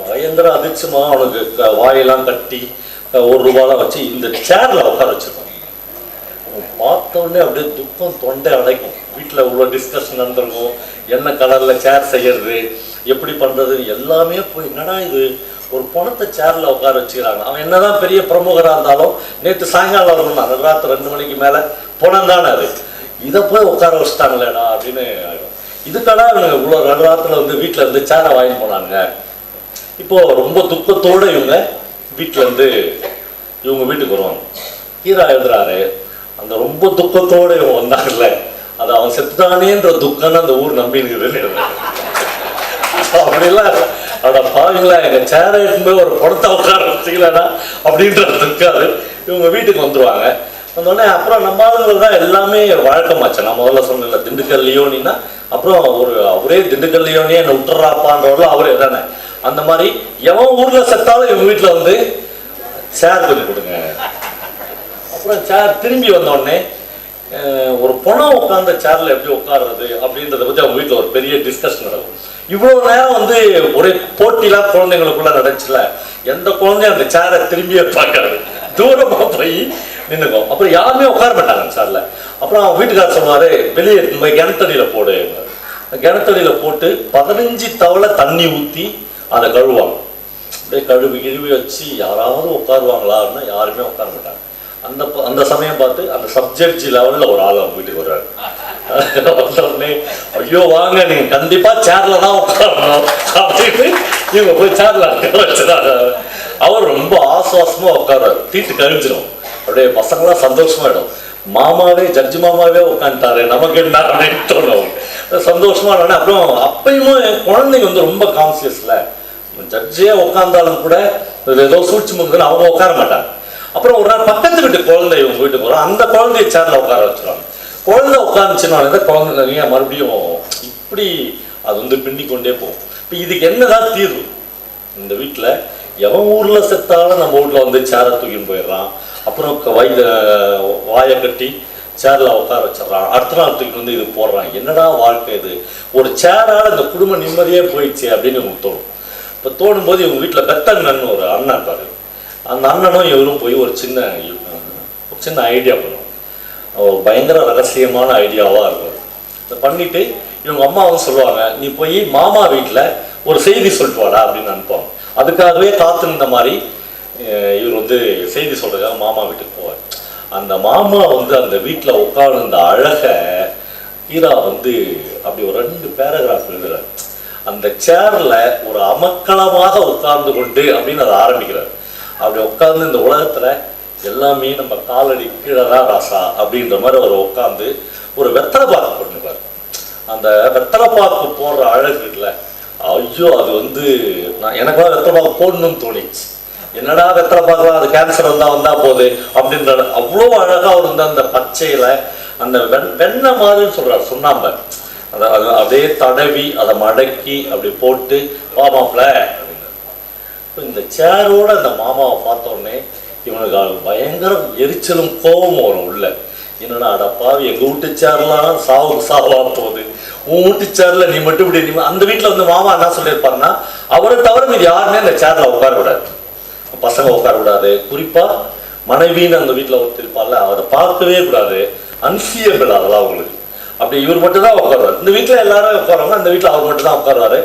S3: பயங்கர அதிர்ச்சிமா அவனுக்கு வாயெல்லாம் கட்டி 1 ரூபாலாம் வச்சு இந்த சேரில் உட்கார வச்சுருப்பாங்க. பார்த்த உடனே அப்படியே துக்கம் தொண்டை அடைக்கும். வீட்டில் இவ்வளோ டிஸ்கஷன் நடந்திருக்கும். என்ன கலரில் சேர் செய்யறது, எப்படி பண்ணுறது எல்லாமே போய் என்னடா இது ஒரு பணத்தை சேரில் உட்கார வச்சுக்கிறாங்க. அவன் என்னதான் பெரிய பிரமுகராக இருந்தாலும் நேற்று சாயங்காலம் வரணும் அந்த ராத்திரி 2 மணிக்கு மேலே பணம் தானே அது, இதை போய் உட்கார வச்சுட்டாங்களேடா அப்படின்னு. இதுக்கடா இவங்க இவ்வளோ நடுராத்தில் வந்து வீட்டில் இருந்து சேரை வாங்கி போனாங்க. இப்போது ரொம்ப துக்கத்தோடு இவங்க வீட்டில் இருந்து இவங்க வீட்டுக்கு வருவாங்க. ஹீரா எழுதுறாரு அந்த ரொம்ப துக்கத்தோடு இவங்க வந்தாங்கல்ல அது அவன் செத்துட்டானேன்ற துக்கம்னு அந்த ஊர் நம்பினுக்குதுன்னு எழுதுறாரு. அப்படிலாம் அட பாவீங்களா எங்கள் சேரை எடுத்தும்போது ஒரு படத்தை உட்கார வச்சுக்கலடா அப்படின்ற துக்காது. இவங்க வீட்டுக்கு வந்துடுவாங்க. வந்தோடனே அப்புறம் நம்ம ஆளுங்கள் தான் எல்லாமே வழக்கமாச்சு. நான் முதல்ல சொன்னேன்ல திண்டுக்கல் லியோனின்னா அப்புறம் அவரே திண்டுக்கல் லியோனியே என்னை விட்டுறாப்பான்றவர்களும் அவரே தானே. அந்த மாதிரி எவன் ஊரில் செத்தாலும் இவங்க வீட்டில் வந்து சேர் கொஞ்சம் கொடுங்க. அப்புறம் சேர் திரும்பி வந்தோடனே ஒரு பணம் உட்காந்த சேரில் எப்படி உட்காடுறது அப்படின்றத பற்றி அவங்க வீட்டில் ஒரு பெரிய டிஸ்கஷன் நடக்கும். இவ்வளவு நேரம் வந்து ஒரே போட்டிலாம் குழந்தைங்களுக்குள்ள நடந்துச்சுல, எந்த குழந்தையும் அந்த சேரை திரும்பியே பார்க்காது, தூரமா போய் நின்னுக்கும். அப்புறம் யாருமே உட்கார மாட்டாங்க சேர்ல. அப்புறம் அவங்க வீட்டுக்காரர் சொல்லுவாரு, வெளியே போய் கிணத்தடியில போடு. கிணத்தடியில போட்டு 15 தவளை தண்ணி ஊற்றி அதை கழுவாங்க. அப்படியே கழுவி வச்சு யாராவது உட்காருவாங்களான்னா யாருமே உட்கார மாட்டாங்க. அந்த சமயம் பார்த்து அந்த சப்ஜெக்ட் லெவலில் ஒரு ஆள் அவங்க வீட்டுக்கு வர்றாரு. வந்தோடனே, ஐயோ வாங்க நீங்க கண்டிப்பா சேர்ல தான் உட்காரணும் அப்படின்னு இவங்க போய் சேர்ல வச்சுறாரு. அவர் ரொம்ப ஆசுவாசமா உட்கார்றாரு. தீட்டு கழிஞ்சிடும். அப்படியே பசங்களாம் சந்தோஷமாயிடும். மாமாவே ஜட்ஜு மாமாவே உட்காந்துட்டாரு, நமக்கு என்ன அப்படின்னு தோணும். சந்தோஷமா இல்லைன்னா அப்புறம் அப்பயுமே குழந்தைங்க வந்து ரொம்ப கான்சியஸ்ல, ஜட்ஜே உட்காந்தாலும் கூட ஏதோ சூழ்ச்சி அவங்க உட்கார மாட்டாங்க. அப்புறம் ஒரு நாள் பக்கத்து வீட்டு குழந்தை இவங்க வீட்டுக்கு வரும். அந்த குழந்தைய சேர்ல உட்கார வச்சுருவாங்க. குழந்தை உட்காந்துச்சுனால குழந்தை நிறைய மறுபடியும் இப்படி அது வந்து பின்னிக்கொண்டே போகும். இப்போ இதுக்கு என்னதான் தீர்வு? இந்த வீட்டில் எவன் ஊரில் செத்தாலும் நம்ம வீட்டில் வந்து சேரை தூக்கின்னு போயிடுறான். அப்புறம் வாயை கட்டி சேரில் உட்கார வச்சிடறான். அடுத்த நாள் தூக்கிட்டு வந்து இது போடுறான். என்னடா வாழ்க்கை இது? ஒரு சேரால் இந்த குடும்ப நிம்மதியே போயிடுச்சு அப்படின்னு உங்களுக்கு தோணும். இப்போ தோணும் போது இவங்க வீட்டில் பெத்தண்ணன் ஒரு அண்ணன் இருப்பாரு. அந்த அண்ணனும் இவரும் போய் ஒரு சின்ன ஐடியா பண்ணுவாங்க. பயங்கர ரகசியமான ஐடியாவாக இருக்கும். இதை பண்ணிட்டு இவங்க அம்மாவும் சொல்லுவாங்க, நீ போய் மாமா வீட்டில் ஒரு செய்தி சொல்லிட்டு வாடா அப்படின்னு அனுப்புவாங்க. அதுக்காகவே காத்திருந்த மாதிரி இவர் வந்து செய்தி சொல்றதுக்காக மாமா வீட்டுக்கு போவார். அந்த மாமா வந்து அந்த வீட்டில் உட்கார்ந்த அழகை ஹீரா வந்து அப்படி ஒரு 2 பேராகிராஃப் எழுதுறாரு. அந்த சேர்ல ஒரு அமக்களமாக உட்கார்ந்து கொண்டு அப்படின்னு அதை ஆரம்பிக்கிறார். அப்படி உட்கார்ந்து இந்த உலகத்துல எல்லாமே நம்ம காலடி கீழே தான் ராசா அப்படின்ற மாதிரி அவர் உட்காந்து ஒரு வெத்தலை பாக்கு போட்டுருப்பார். அந்த வெத்தலை பாக்கு போடுற அழகு இல்லை, ஐயோ அது வந்து எனக்குலாம் வெத்தலை பாக்கு போடணும்னு தோணிச்சு. என்னடா வெத்தலை பாக்கலாம், அது கேன்சர் வந்தா போகுது அப்படின்ற அவ்வளோ அழகா அவர் வந்து அந்த பச்சையில அந்த வெண்ணெய் மாதிரி சொல்றாரு, சுண்ணாம்பை அதை அப்படியே தடவி அதை மடக்கி அப்படி போட்டு மாமாப்பிள்ள அப்படின்னு. இப்போ இந்த சேரோட அந்த மாமாவை பார்த்த உடனே இவனுக்கு பயங்கர எரிச்சலும் கோபமும் வரும் உள்ள. என்னடா அடப்பாவி, எங்க வீட்டு சேர்லாம் சாவா போகுது, உன் வீட்டு சேர்ல நீ மட்டும் இப்படி. அந்த வீட்டில் வந்து மாமா என்ன சொல்லியிருப்பாருன்னா, அவரை தவிர மீது யாருமே அந்த சேர்ல உட்கார விடாது, பசங்க உட்கார விடாது. குறிப்பா மனைவின்னு அந்த வீட்டில் ஒருத்திருப்பார்ல, அதை பார்க்கவே கூடாது, அன்சியபிள் அதெல்லாம் அவங்களுக்கு. அப்படி இவர் மட்டும் தான் உட்காருவார். இந்த வீட்டில் எல்லாரும் உட்காருவாங்க, அந்த வீட்டில் அவர் மட்டும் தான் உட்காருவாரு.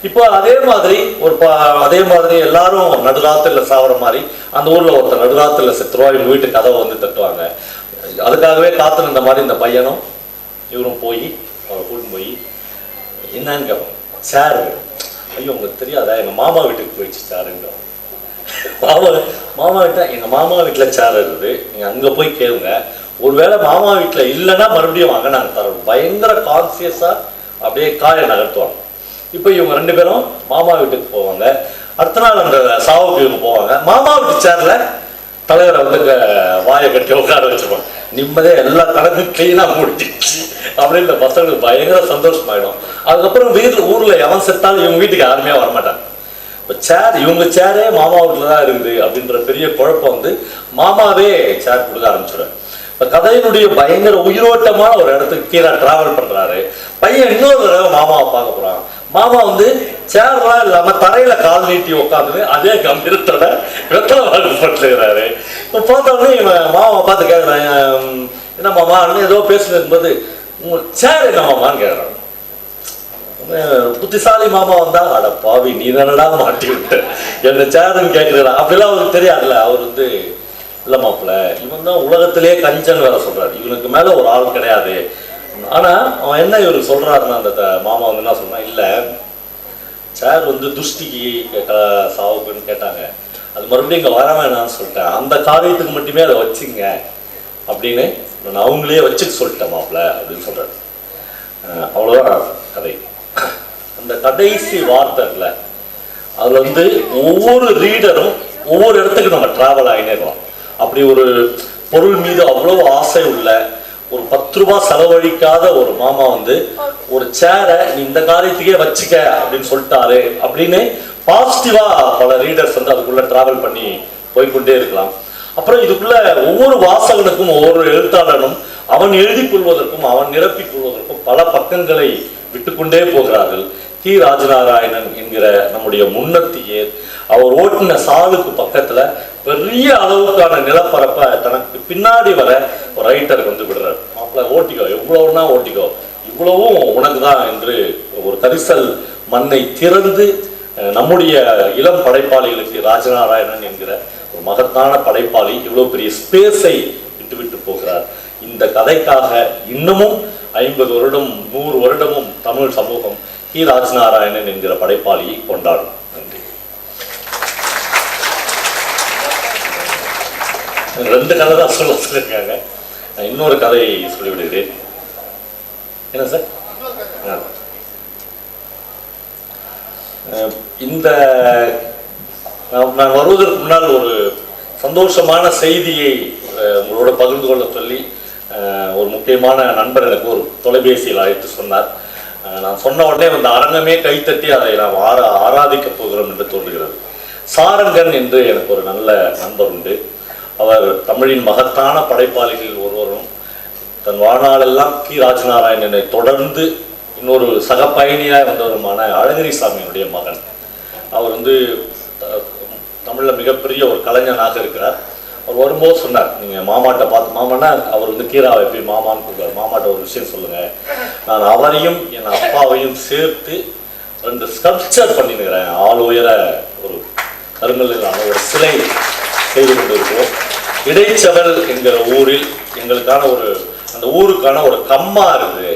S3: இப்போ அதே மாதிரி எல்லாரும் நடுராத்திரில சாவற மாதிரி அந்த ஊர்ல ஒருத்தர் நடுராத்திரில செத்துருவா. இவங்க வீட்டு கதவை வந்து தட்டுவாங்க. அதுக்காகவே காத்துருந்த மாதிரி இந்த பையனும் இவரும் போய் அவரை கூட்டின்னு போய் என்னன்னு கேட்பாங்க, சேர் வேணும். ஐயோ உங்களுக்கு தெரியாதா, எங்க மாமா வீட்டுக்கு போயிடுச்சு சேருங்க. மாமா வீட்டை எங்க மாமா வீட்டுல சேர் இருக்குது, நீங்க அங்க போய் கேளுங்க. ஒருவேளை மாமா வீட்டுல இல்லைன்னா மறுபடியும் வாங்க, நாங்க தரோம். பயங்கர கான்சியஸா அப்படியே காயை நகர்த்துவாங்க. இப்போ இவங்க 2 பேரும் மாமா வீட்டுக்கு போவாங்க. அடுத்த நாள் அந்த சாவுக்கு இவங்க போவாங்க. மாமா வீட்டு சேர்ல தலைவரை வந்து வாயை கட்டி உட்கார வச்சிருப்பாங்க. நிம்மதியாக எல்லா கணக்கும் கிளீனாக முடிச்சிச்சு அப்படின்னு இந்த பசங்களுக்கு பயங்கர சந்தோஷமாயிடும். அதுக்கப்புறம் ஊரில் எவன் செத்தாலும் இவங்க வீட்டுக்கு யாருமே வரமாட்டாங்க. இப்போ இவங்க சேரே மாமா வீட்டில் தான் இருக்குது அப்படின்ற பெரிய குழப்பம் வந்து மாமாவே சேர் கொடுக்க ஆரம்பிச்சிடுவார். இப்போ கதையினுடைய பயங்கர உயிரோட்டமான ஒரு இடத்துக்கு கீழே டிராவல் பண்ணுறாரு. பையன் இன்னொரு தடவை மாமாவை பார்க்க போகிறான். மாமா வந்து சேர்லாம் இல்லாம தரையில கால் நீட்டி உட்காந்து அதே கம்பீரத்தோட வெத்தலை வாக்கு போட்டுக்கிறாரு. இப்போ பார்த்தோன்னே இவன் மாமாவை பார்த்து கேட்குறான், என்ன மாமா ஏதோ பேசிட்டு இருக்கும்போது உங்க சேர் என்ன மாமான்னு கேட்குறான். புத்திசாலி மாமா வந்தா, அட பாவி நீ தானடா மாட்டி விட்டு என்ன சேருன்னு கேட்குறான். அப்படிலாம் அவருக்கு தெரியாதுல்ல. அவர் வந்து இல்லை மாப்பிள்ள, இவன் தான் உலகத்திலேயே கஞ்சன் வேற சொல்றாரு, இவனுக்கு மேல ஒரு ஆள் கிடையாது. ஆனா அவன் என்ன இவருக்கு சொல்றாருன்னா, அந்த மாமா வந்து என்ன சொன்னா, இல்ல சேர் வந்து துஷ்டிக்கு சாவுக்குன்னு கேட்டாங்க, அது மறுபடியும் இங்க வர வேணாம்னு சொல்லிட்டேன், அந்த காரியத்துக்கு மட்டுமே அதை வச்சுங்க அப்படின்னு நான் அவங்களே வச்சுக்க சொல்லிட்டேன் மாப்பிள்ள அப்படின்னு சொல்றாரு. அவ்வளவுதான் கதை. அந்த கடைசி வார்த்தைல அதுல வந்து ஒவ்வொரு ரீடரும் ஒவ்வொரு இடத்துக்கு நம்ம டிராவல் ஆகினேருவோம். அப்படி ஒரு பொருள் மீது அவ்வளவு ஆசை உள்ள ஒரு 10 ரூபாய் செலவழிக்காத ஒரு மாமா வந்து ஒரு சேரை நீ இந்த காரியத்துக்கே வச்சுக்க அப்படின்னு சொல்லிட்டாரு அப்படின்னு பாசிட்டிவா பல ரீடர்ஸ் வந்து அதுக்குள்ள டிராவல் பண்ணி போய்கொண்டே இருக்கலாம். அப்புறம் இதுக்குள்ள ஒவ்வொரு வாசகனுக்கும் ஒவ்வொரு எழுத்தாளனும் அவன் எழுதி கொள்வதற்கும் அவன் நிரப்பிக் கொள்வதற்கும் பல பக்கங்களை விட்டுக்கொண்டே போகிறார்கள். டி ராஜநாராயணன் என்கிற நம்முடைய முன்னத்தியே அவர் ஓட்டின சாலுக்கு பக்கத்துல பெரிய அளவுக்கான நிலப்பரப்பை தனக்கு பின்னாடி வர ஒரு ரைட்டருக்கு வந்து விடுறாரு. மாப்பிள்ள ஓட்டிக்கோ, எவ்வளவுனா ஓட்டிக்கோ, இவ்வளவும் உனக்கு தான் என்று ஒரு கரிசல் மண்ணை திறந்து நம்முடைய இளம் படைப்பாளிகளுக்கு ராஜநாராயணன் என்கிற ஒரு மகத்தான படைப்பாளி இவ்வளவு பெரிய ஸ்பேஸை விட்டு போகிறார். இந்த கதைக்காக இன்னமும் 50 வருடம் 100 வருடமும் தமிழ் சமூகம் டி ராஜநாராயணன் என்கிற படைப்பாளியை கொண்டாடும். நன்றி. 2 கதை தான் சொல்லியிருக்காங்க. இன்னொரு கதையை சொல்லிவிடுகிறேன். என்ன சார்? இந்த நான் வருவதற்கு முன்னால் ஒரு சந்தோஷமான செய்தியை உங்களோட பகிர்ந்து கொள்ள சொல்லி ஒரு முக்கியமான நண்பர் எனக்கு ஒரு தொலைபேசியில் அழைத்து சொன்னார். நான் சொன்ன உடனே அந்த அரங்கமே கைத்தட்டி அதை நாம் ஆராதிக்கப் போகிறோம் என்று தோன்றுகிறது. சாரங்கன் என்று எனக்கு ஒரு நல்ல நண்பர் உண்டு. அவர் தமிழின் மகத்தான படைப்பாளிகளில் ஒருவரும் தன் வாழ்நாளெல்லாம் டி ராஜநாராயணனை தொடர்ந்து இன்னொரு சக பயணியாக வந்தவருமான அழகிரிசாமியினுடைய மகன். அவர் வந்து தமிழில் மிகப்பெரிய ஒரு கலைஞனாக இருக்கிறார். அவர் வரும்போது சொன்னார், நீங்கள் மாமாட்ட பார்த்து, மாமான்னா அவர் வந்து கீராவை எப்படி மாமான்னு கூப்பிடுவார், மாமாட்ட ஒரு விஷயம் சொல்லுங்கள், நான் அவரையும் என் அப்பாவையும் சேர்த்து 2 ஸ்கல்ப்சர் பண்ணினுக்கிறேன், ஆள் உயர ஒரு கருங்கல்லான ஒரு சிலை செய்து கொண்டு இருக்கிறோம். இடைச்சவல் என்கிற ஊரில் எங்களுக்கான அந்த ஊருக்கான ஒரு கம்மா இருக்குது.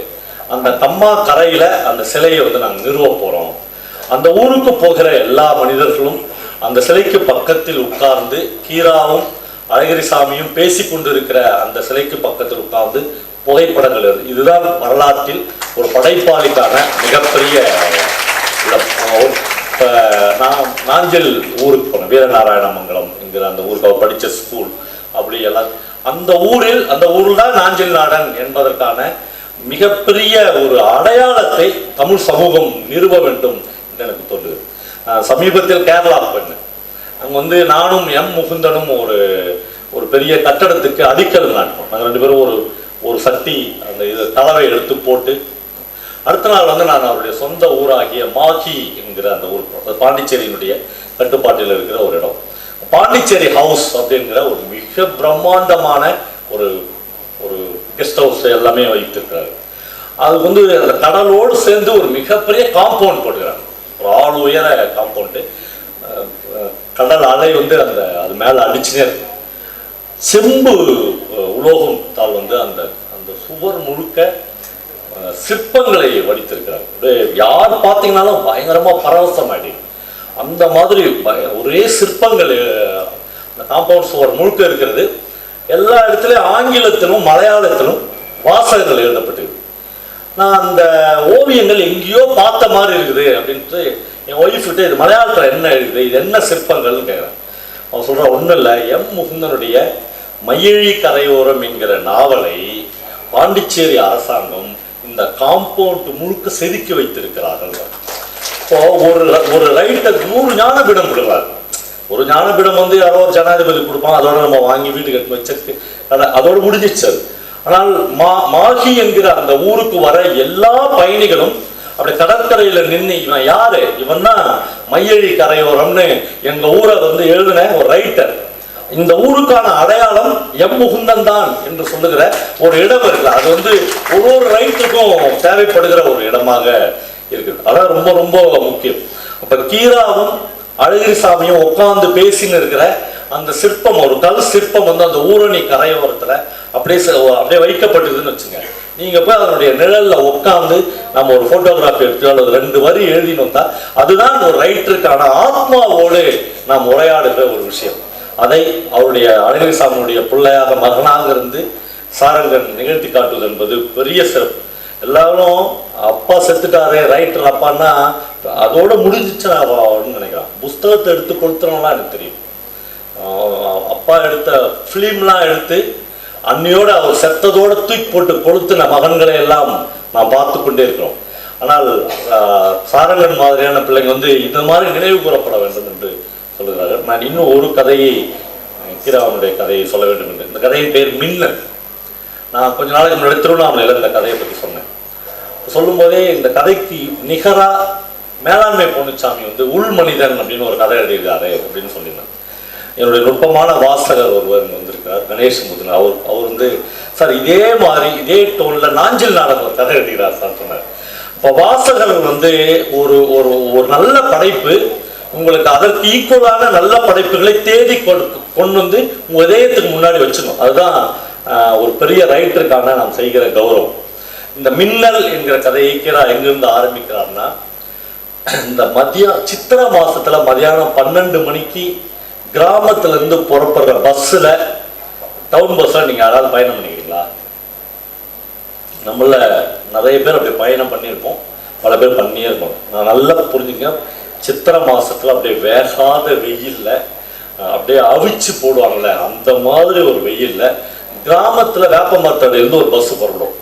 S3: அந்த கம்மா கரையில் அந்த சிலையை வந்து நாங்கள் நிறுவ போகிறோம். அந்த ஊருக்கு போகிற எல்லா மனிதர்களும் அந்த சிலைக்கு பக்கத்தில் உட்கார்ந்து கீராவும் அழகிரிசாமியும் பேசி கொண்டிருக்கிற அந்த சிலைக்கு பக்கத்தில் உட்கார்ந்து புகைப்படங்கள். இதுதான் வரலாற்றில் ஒரு படைப்பாளிக்கான மிகப்பெரிய இடம். நான் நாஞ்சல் ஊருக்கு போனேன், வீரநாராயணமங்கலம் என்கிற அந்த ஊருக்கு அவர் படித்த ஸ்கூல். அப்படி எல்லாம் அந்த ஊரில் தான் நாஞ்சல் நாடன் என்பதற்கான மிகப்பெரிய ஒரு அடையாளத்தை தமிழ் சமூகம் நிறுவ வேண்டும் என்று எனக்கு தோன்றுகிறது. சமீபத்தில் கேரளா போனேன். அங்கே வந்து நானும் எம் முகுந்தனும் ஒரு பெரிய கட்டடத்துக்கு அடிக்கல் நாட்டோம். நாங்கள் 2 பேரும் ஒரு சட்டி அந்த இது தளவை எடுத்து போட்டு, அடுத்த நாள் வந்து நான் அவருடைய சொந்த ஊராகிய மாகி என்கிற அந்த ஊர், பாண்டிச்சேரியினுடைய கட்டுப்பாட்டில் இருக்கிற ஒரு இடம், பாண்டிச்சேரி ஹவுஸ் அப்படிங்கிற ஒரு மிக பிரம்மாண்டமான ஒரு கெஸ்ட் ஹவுஸ் எல்லாமே வைத்திருக்கிறாரு. அது வந்து அந்த கடலோடு சேர்ந்து ஒரு மிகப்பெரிய காம்பவுண்ட் போட்டுக்கிறாங்க, ஒரு ஆள் உயர காம்பவுண்டு. கடல் அலை வந்து அது மேலே அடிச்சுனே இருக்கு. செம்பு உலோகம் தாள் வந்து அந்த சுவர் முழுக்க சிற்பங்களை வடித்திருக்கிறாங்க. யார் பார்த்தீங்கன்னாலும் பயங்கரமா பரவசம் ஆயிடுது. அந்த மாதிரி ஒரே சிற்பங்கள் அந்த காம்பவுண்ட் சுவர் முழுக்க இருக்கிறது. எல்லா இடத்துலையும் ஆங்கிலத்திலும் மலையாளத்திலும் வாசகங்கள் எழுதப்பட்டிருக்கு. நான் அந்த ஓவியங்கள் எங்கேயோ பார்த்த மாதிரி இருக்குது அப்படின்ட்டு என் ஒய்ஃப்கிட்ட, இது மலையாளத்தில் என்ன எழுதுது, இது என்ன சிற்பங்கள்னு கேட்குறேன். அவன் சொல்கிற, ஒன்றும் இல்லை, எம் முகுந்தனுடைய மயிழி கரையோரம் என்கிற நாவலை பாண்டிச்சேரி அரசாங்கம் இந்த காம்பவுண்ட் முழுக்க செதுக்கி வைத்திருக்கிறார்கள். இப்போ ஒரு ரைட்டர் 100 ஞானபீடம் கொடுக்குறாரு. ஒரு ஞானபீடம் வந்து யாரோ ஒரு ஜனாதிபதி கொடுப்பான், அதோட நம்ம வாங்கி வீட்டுக்கு எடுத்து வச்சிருக்கு, அதோட முடிஞ்சிச்சு. ஆனால் மாகி என்கிற அந்த ஊருக்கு வர எல்லா பயணிகளும் அப்படி கடற்கரையில நின்று, இவன் யாரு, இவன் தான் மையழி கரையோரம்னு எங்க ஊரை வந்து எழுதின ஒரு ரைட்டர், இந்த ஊருக்கான அடையாளம் எம் முகுந்தன் தான் என்று சொல்லுகிற ஒரு இடம் இருக்குல்ல, அது வந்து ஒரு ரைட்டருக்கும் தேவைப்படுகிற ஒரு இடமாக இருக்குது. அதான் ரொம்ப ரொம்ப முக்கியம். அப்ப கீராவும் அழகிரிசாமியும் உட்கார்ந்து பேசின்னு இருக்கிற அந்த சிற்பம், ஒரு கல் சிற்பம் வந்து அந்த ஊரணி கரையோரத்துல அப்படியே வைக்கப்பட்டதுன்னு வச்சுங்க. நீங்க போய் அதனுடைய நிழல்ல உட்கார்ந்து நம்ம ஒரு போட்டோகிராஃபி எடுத்து அல்லது 2 வரி எழுதினு வந்தா அதுதான் ஒரு ரைட்டருக்கான ஆத்மாவோடு நாம் உரையாடுகிற ஒரு விஷயம். அதை அவருடைய அழகிரிசாமியுடைய பிள்ளையாக மகனாக இருந்து சாரங்கன் நிகழ்த்தி காட்டுவது என்பது பெரிய சிறப்பு. எல்லாரும் அப்பா செத்துட்டாரு, ரைட்டர் அப்பான்னா அதோட முடிஞ்சிச்சுன்னு நினைக்கிறான். புஸ்தகத்தை எடுத்து கொளுத்துறவங்களாம் எனக்கு தெரியும். அப்பா எடுத்த ஃபிலிம்லாம் எடுத்து அன்னையோட அவர் செத்ததோட தூக்கி போட்டு கொளுத்தின மகன்களை எல்லாம் நாம் பார்த்து கொண்டே இருக்கிறோம். ஆனால் சாரங்கன் மாதிரியான பிள்ளைங்க வந்து இந்த மாதிரி நினைவு கூறப்பட வேண்டும் என்று சொல்லுகிறார்கள். நான் இன்னும் ஒரு கதையை, கீராவனுடைய கதையை சொல்ல வேண்டும் என்று. இந்த கதையின் பெயர் மின்னல். நான் கொஞ்ச நாளைக்கு முன்னாடி திருவண்ணாமலையில் இந்த கதையை பற்றி சொன்னேன். சொல்லும் போதே இந்த கதைக்கு நிகரா மேலாண்மை பொன்னுச்சாமி வந்து உள் மனிதன் அப்படின்னு ஒரு கதை எழுதியிருக்காரு அப்படின்னு சொல்லியிருந்தாங்க. என்னுடைய நுட்பமான வாசகர் ஒருவர் வந்திருக்கார், கணேஷ் முதுன். அவர் வந்து சார் இதே மாதிரி இதே டோனில் நாஞ்சில் நாடகம் ஒரு கதை எழுதுகிறார் சார் சொன்னார். இப்போ வாசகர்கள் வந்து ஒரு ஒரு ஒரு நல்ல படைப்பு உங்களுக்கு அதற்கு ஈக்குவலான நல்ல படைப்புகளை தேடி கொண்டு வந்து உங்கள் இதயத்துக்கு முன்னாடி வச்சுக்கணும். அதுதான் ஒரு பெரிய ரைட்டருக்கான நாம் செய்கிற கௌரவம். இந்த மின்னல் என்கிற கதையை எங்கிருந்து ஆரம்பிக்கிறார்னா, இந்த சித்திரை மாசத்துல மதியானம் 12 மணிக்கு கிராமத்துல இருந்து புறப்படுற பஸ்ஸில், டவுன் பஸ்ஸில் நீங்கள் யாராவது பயணம் பண்ணிக்கிறீங்களா? நம்மள நிறைய பேர் அப்படி பயணம் பண்ணியிருப்போம், பல பேர் பண்ணியே இருக்கோம். நான் நல்லா புரிஞ்சுக்கேன். சித்திரை மாசத்துல அப்படியே வேகாத வெயில்ல அப்படியே அவிச்சு போடுவாங்கல்ல, அந்த மாதிரி ஒரு வெயில்ல கிராமத்துல வேப்ப மரத்தோட இருந்து ஒரு பஸ் புறப்படும்.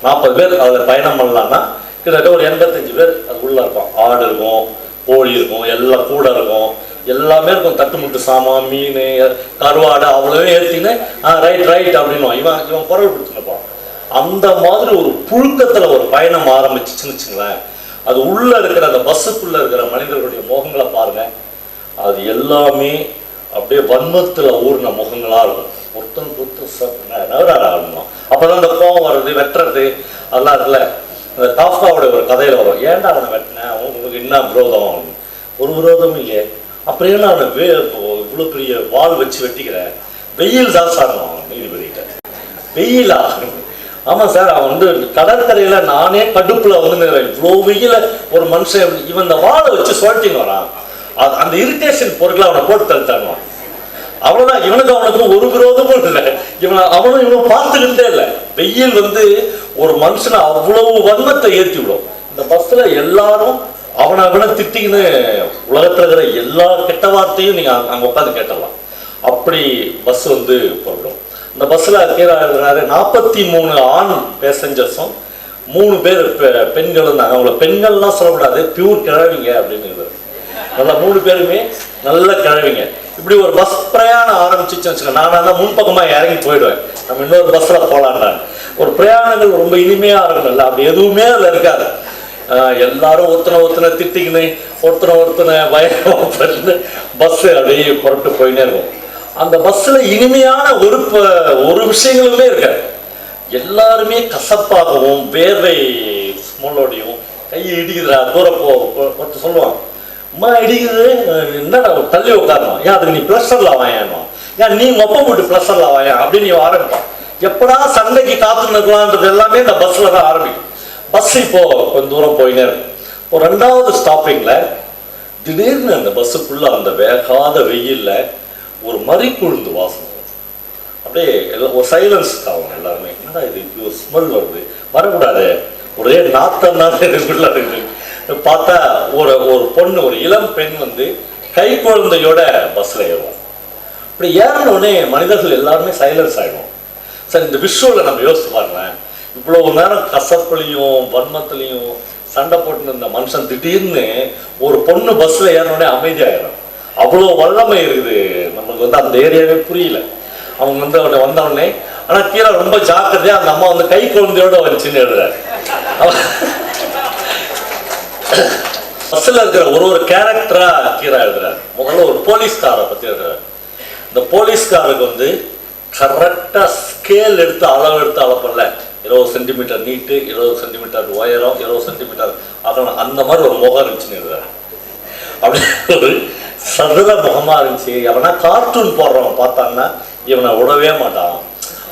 S3: 40 பேர் அதில் பயணம் பண்ணலான்னா கிட்டத்தட்ட ஒரு 85 பேர் அது உள்ள இருக்கும். ஆடு இருக்கும், கோழி இருக்கும், எல்லாம் கூட இருக்கும், எல்லாமே இருக்கும். தட்டுமுட்டு சாமான், மீன், கருவாடு அவ்வளவே ஏற்றின்னு ரைட் ரைட் அப்படின்னு இவன் குரல் கொடுத்துருப்பான். அந்த மாதிரி ஒரு புழுக்கத்துல ஒரு பயணம் ஆரம்பிச்சுன்னு வச்சுங்களேன், அது உள்ள இருக்கிற அந்த பஸ்ஸுக்குள்ள இருக்கிற மனிதர்களுடைய முகங்களை பாருங்க, அது எல்லாமே அப்படியே வன்மத்துல ஊர்ன முகங்களா இருக்கும். ஒருத்தன் நவராட ஆடணும். அப்பதான் அந்த கோவம் வர்றது, வெட்டுறது அதெல்லாம் இருக்குல்ல. அந்த காஃப்காவோட ஒரு கதையில வரும், ஏன்டா அவனை வெட்டினேன், உங்களுக்கு என்ன விரோதம்? ஒரு விரோதம் இல்லையே, அப்புறம் ஏன்னா அவனை இவ்வளவு பெரிய வால் வச்சு வெட்டிக்கிறேன். வெயில் தான் சாடணும் நீதிபதிகிட்ட. வெயிலா? ஆமா சார், அவன் வந்து கடற்கரையில நானே கடுப்புல வந்து இவ்வளோ வெயில ஒரு மனுஷன் இவன் இந்த வாழை வச்சு சொல்லிட்டு வரான். அந்த இரிட்டேஷன் பொருட்களை அவனை போட்டு தள்ளிட்டாங்க. அவ்வளவுதான். இவனுக்கு அவனுக்கும் ஒரு விரோதமும் இல்லை. அவனும் இவனும் பார்த்துக்கிட்டே இல்லை. வெயில் வந்து ஒரு மனுஷனை அவ்வளவு வன்மத்தை ஏற்றி விடும். இந்த பஸ்ல எல்லாரும் அவனை திட்டிங்கன்னு உலகத்துல இருக்கிற எல்லா கெட்ட வார்த்தையும் நீங்க அங்க உட்காந்து கேட்டலாம். அப்படி பஸ் வந்து புறப்படும். இந்த பஸ்ல எழுதுறாரு 43 ஆண் பேசஞ்சர்ஸும் 3 பேர் பெண்கள் இருந்தாங்க. அவங்கள பெண்கள்லாம் சொல்லக்கூடாது, பியூர் கிழவிங்க அப்படின்னு. நல்லா 3 பேருமே நல்ல கிழவிங்க. இப்படி ஒரு பஸ் பிரயாணம் ஆரம்பிச்சுன்னு வச்சுக்கோங்க, நான் தான் முன்பக்கமா இறங்கி போயிடுவேன், நம்ம இன்னொரு பஸ்ல போலான்றாங்க. ஒரு பிரயாணங்கள் ரொம்ப இனிமையா இருக்கும்ல, அப்படி எதுவுமே அதுல இருக்காது. எல்லாரும் ஒருத்தனை திட்டிக்கின்னு ஒருத்தனை பயணம் பஸ் அப்படியே புறப்பட்டு போயினே இருக்கும். அந்த பஸ்ல இனிமையான ஒரு விஷயங்களுமே இருக்காது. எல்லாருமே கசப்பாகவும் வேர்வை ஸ்மெல்லோடையும், கையை இடிக்குதுடா தூரம் ஒருத்தர் சொல்லுவாங்க, அம்மா இடிக்குது, என்னடா தள்ளி உட்காரணும், ஏன் அதுக்கு நீ ப்ளஷர்ல வாயணும், ஏன் நீ மொப்ப போட்டு ப்ளஷர்ல வாயா அப்படின்னு நீ ஆரம்பிப்பான். எப்படா சண்டைக்கு காத்துன்னு இருக்கலான்றது எல்லாமே இந்த பஸ்ல தான் ஆரம்பிக்கும். பஸ் இப்போ கொஞ்சம் தூரம் போயினே இருக்கும். ஒரு 2வது ஸ்டாப்பிங்ல திடீர்னு அந்த பஸ்ஸுக்குள்ள அந்த வேகாத வெயில்ல ஒரு மறிக்குழுந்து வாசம், அப்படியே ஒரு சைலன்ஸ் ஆகும். எல்லாருமே என்னடா இது, இப்படி ஒரு ஸ்மெல் வருது, வரக்கூடாது, ஒரே நாத்தனால இதுக்குள்ள இருக்கு. பார்த்தா ஒரு பொண்ணு, ஒரு இளம் பெண் வந்து கை குழந்தையோட பஸ்ல ஏறுவோம். இப்படி ஏறினோடனே மனிதர்கள் எல்லாருமே சைலன்ஸ் ஆயிடும். சார் இந்த விஷுவலை நம்ம யோசிச்சு பாருங்களேன். இவ்வளவு நேரம் கசப்புலையும் வன்மத்திலையும் சண்டை போட்டு இருந்த மனுஷன் திடீர்னு ஒரு பொண்ணு பஸ்ல ஏறினோடனே அமைதியாயிடும். அவ்வளோ வல்லமை இருக்குது. நமக்கு வந்து அந்த ஏரியாவே புரியல. அவங்க வந்து அவனை வந்தவொடனே, ஆனா கீழே ரொம்ப ஜாக்கிரதையா அந்த அம்மா வந்து கை குழந்தையோட வந்துச்சுன்னு எழுதுறாரு. பஸ்ல இருக்கிற ஒரு கேரக்டரா கீழே எழுதுறாரு. முதல்ல ஒரு போலீஸ்காரை பத்தி எழுதுறாரு. இந்த போலீஸ்காருக்கு வந்து கரெக்டா ஸ்கேல் எடுத்து அளவு எடுத்து அளப்பல, 20 சென்டிமீட்டர் நீட்டு, 20 சென்டிமீட்டர் உயரம், 20 சென்டிமீட்டர் அகலம், அந்த மாதிரி ஒரு முகம் இருந்துச்சுன்னு எழுதுறாரு. அப்படி ஒரு சதுர முகமா இருந்துச்சு. எவனா கார்ட்டூன் போடுறவன் பார்த்தாங்கன்னா இவனை விடவே மாட்டான்.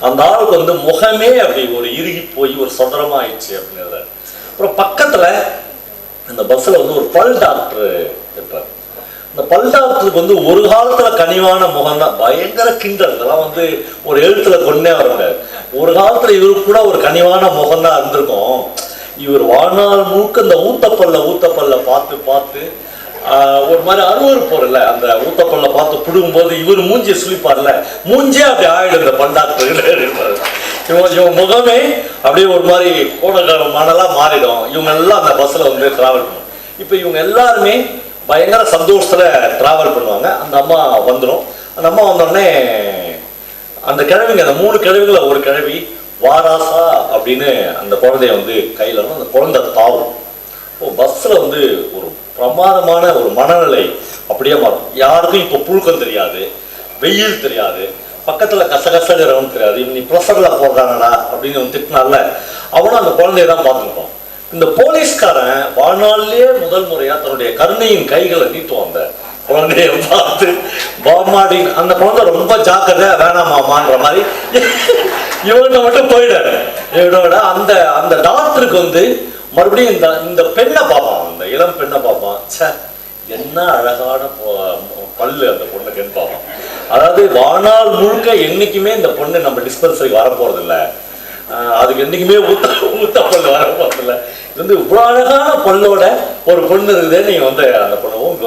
S3: அந்த ஆளுக்கு வந்து முகமே அப்படி ஒரு இறுகி போய் ஒரு சதுரமா ஆயிடுச்சு அப்படின்னு. அப்புறம் பக்கத்துல இந்த பஸ்ல வந்து ஒரு பல் டாக்டர் இருப்பார். இந்த பல் டாக்டருக்கு வந்து ஒரு காலத்துல கனிவான முகம் தான், பயங்கர கிண்டல், இதெல்லாம் வந்து ஒரு எழுத்துல கொண்டே வரக்கூடாது. ஒரு காலத்துல இவருக்கு கூட ஒரு கனிவான முகம் தான் இருந்திருக்கும். இவர் வாழ்நாள் முழுக்க இந்த ஊத்தப்பல்ல பார்த்து ஒரு மாதிரி அருவருப்பு போறல, அந்த ஊத்தப்பல்ல பார்த்து பிடுங்கும் போது இவர் மூஞ்சியை சுழிப்பார்ல, மூஞ்சே அப்படி ஆயிடும் இந்த பல் டாக்டர். இவன் முகமே அப்படியே ஒரு மாதிரி மணலா மாறிடும். இவங்க எல்லாம் அந்த பஸ்ல வந்து டிராவல் பண்ணும். இப்ப இவங்க எல்லாருமே பயங்கர சந்தோஷத்துல டிராவல் பண்ணுவாங்க. அந்த அம்மா வந்துடும். அந்த அம்மா வந்தோடனே அந்த கிழவிங்க, அந்த 3 கிழவிகளை ஒரு கிழவி வாராசா அப்படின்னு அந்த குழந்தைய வந்து கையில அந்த குழந்தை தாவும். பஸ்ல வந்து ஒரு பிரமாதமான ஒரு மனநிலை அப்படியே மாறும். யாருக்கும் இப்போ புழுக்கம் தெரியாது, வெயில் தெரியாது, பக்கத்தில் கசகசகிறவன் தெரியாது. இவன் நீ ப்ரெஷரில் போடுறானடா அப்படின்னு அவன் திட்டினால அவனும் அந்த குழந்தைய தான் பார்த்துருப்பான். இந்த போலீஸ்காரன் வாழ்நாளிலே முதல் முறையாக தன்னுடைய கருணையின் கைகளை நீட்டுவான். அந்த குழந்தைய பார்த்து பாமாடி அந்த குழந்தை ரொம்ப ஜாக்கிரதை வேணாமாமான்ற மாதிரி இவன்கிட்ட மட்டும் போயிடாரு. இவனோட அந்த அந்த டாக்டருக்கு வந்து மறுபடியும் இந்த பெண்ணை பார்ப்பான், அந்த இளம் பெண்ணை பார்ப்பான். சே என்ன அழகான பல்லு அந்த பொண்ணுக்குன்னு பார்ப்பான். அதாவது வாழ்நாள் முழுக்க என்னைக்குமே இந்த பொண்ணு நம்ம டிஸ்பென்சரிக்கு வரப்போறது இல்லை, அதுக்கு என்னைக்குமே ஊத்த பல்லு வரப்போறது. இது வந்து இவ்வளோ அழகான பல்லோட ஒரு பொண்ணு இருக்குதே, நீங்கள் வந்து அந்த பொண்ணுவும்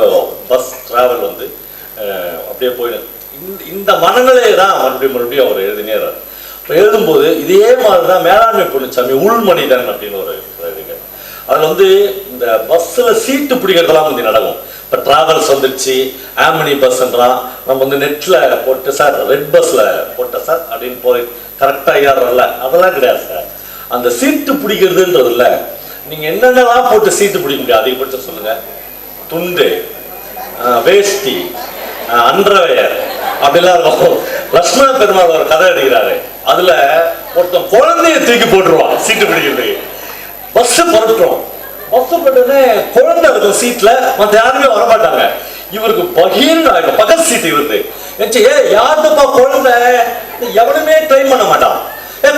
S3: பஸ் டிராவல் வந்து அப்படியே போயிடும். இந்த மனநிலையை தான் மறுபடியும் அவர் எழுதினேர். இப்போ எழுதும்போது இதே மாதிரி தான் மேலாண்மை பொண்ணுச்சாமி உள்மனிதன் அப்படின்னு ஒரு இருக்கு. அதில் வந்து இந்த பஸ்ஸில் சீட்டு பிடிக்கிறதெல்லாம் வந்து நடக்கும். இப்போ ட்ராவல்ஸ் வந்துடுச்சு, ஆமினி பஸ்ன்றான், நம்ம வந்து நெட்டில் போட்டு சார் ரெட் பஸ்ஸில் போட்ட சார் அப்படின்னு போய் கரெக்டாக ஏறல, அதெல்லாம் கிடையாது சார். அந்த சீட்டு பிடிக்கிறதுன்றது இல்லை, நீங்கள் என்னென்னலாம் போட்டு சீட்டு பிடிக்க முடியாது அதிகபட்சம் சொல்லுங்கள். துண்டு, வேஷ்டி, அண்டர்வேர் அப்படிலாம் இருக்கும். லட்சுமண பெருமாள் ஒரு கதை எடுக்கிறாரு, அதுல ஒருத்தன் குழந்தைய தூக்கி போட்டுருவான் சீட்டு பிடிக்கிறதுக்கு. பஸ் பறட்டுறோம், பஸ் பட்டுன்னு குழந்தை இருக்கும் சீட்ல, மற்ற யாருமே வரமாட்டாங்க. இவருக்கு பகீர்னு ஆகிடும், பக்கத்து சீட்டு இருந்து யாருப்பா குழந்தை, எவனுமே ட்ரை பண்ண மாட்டான்.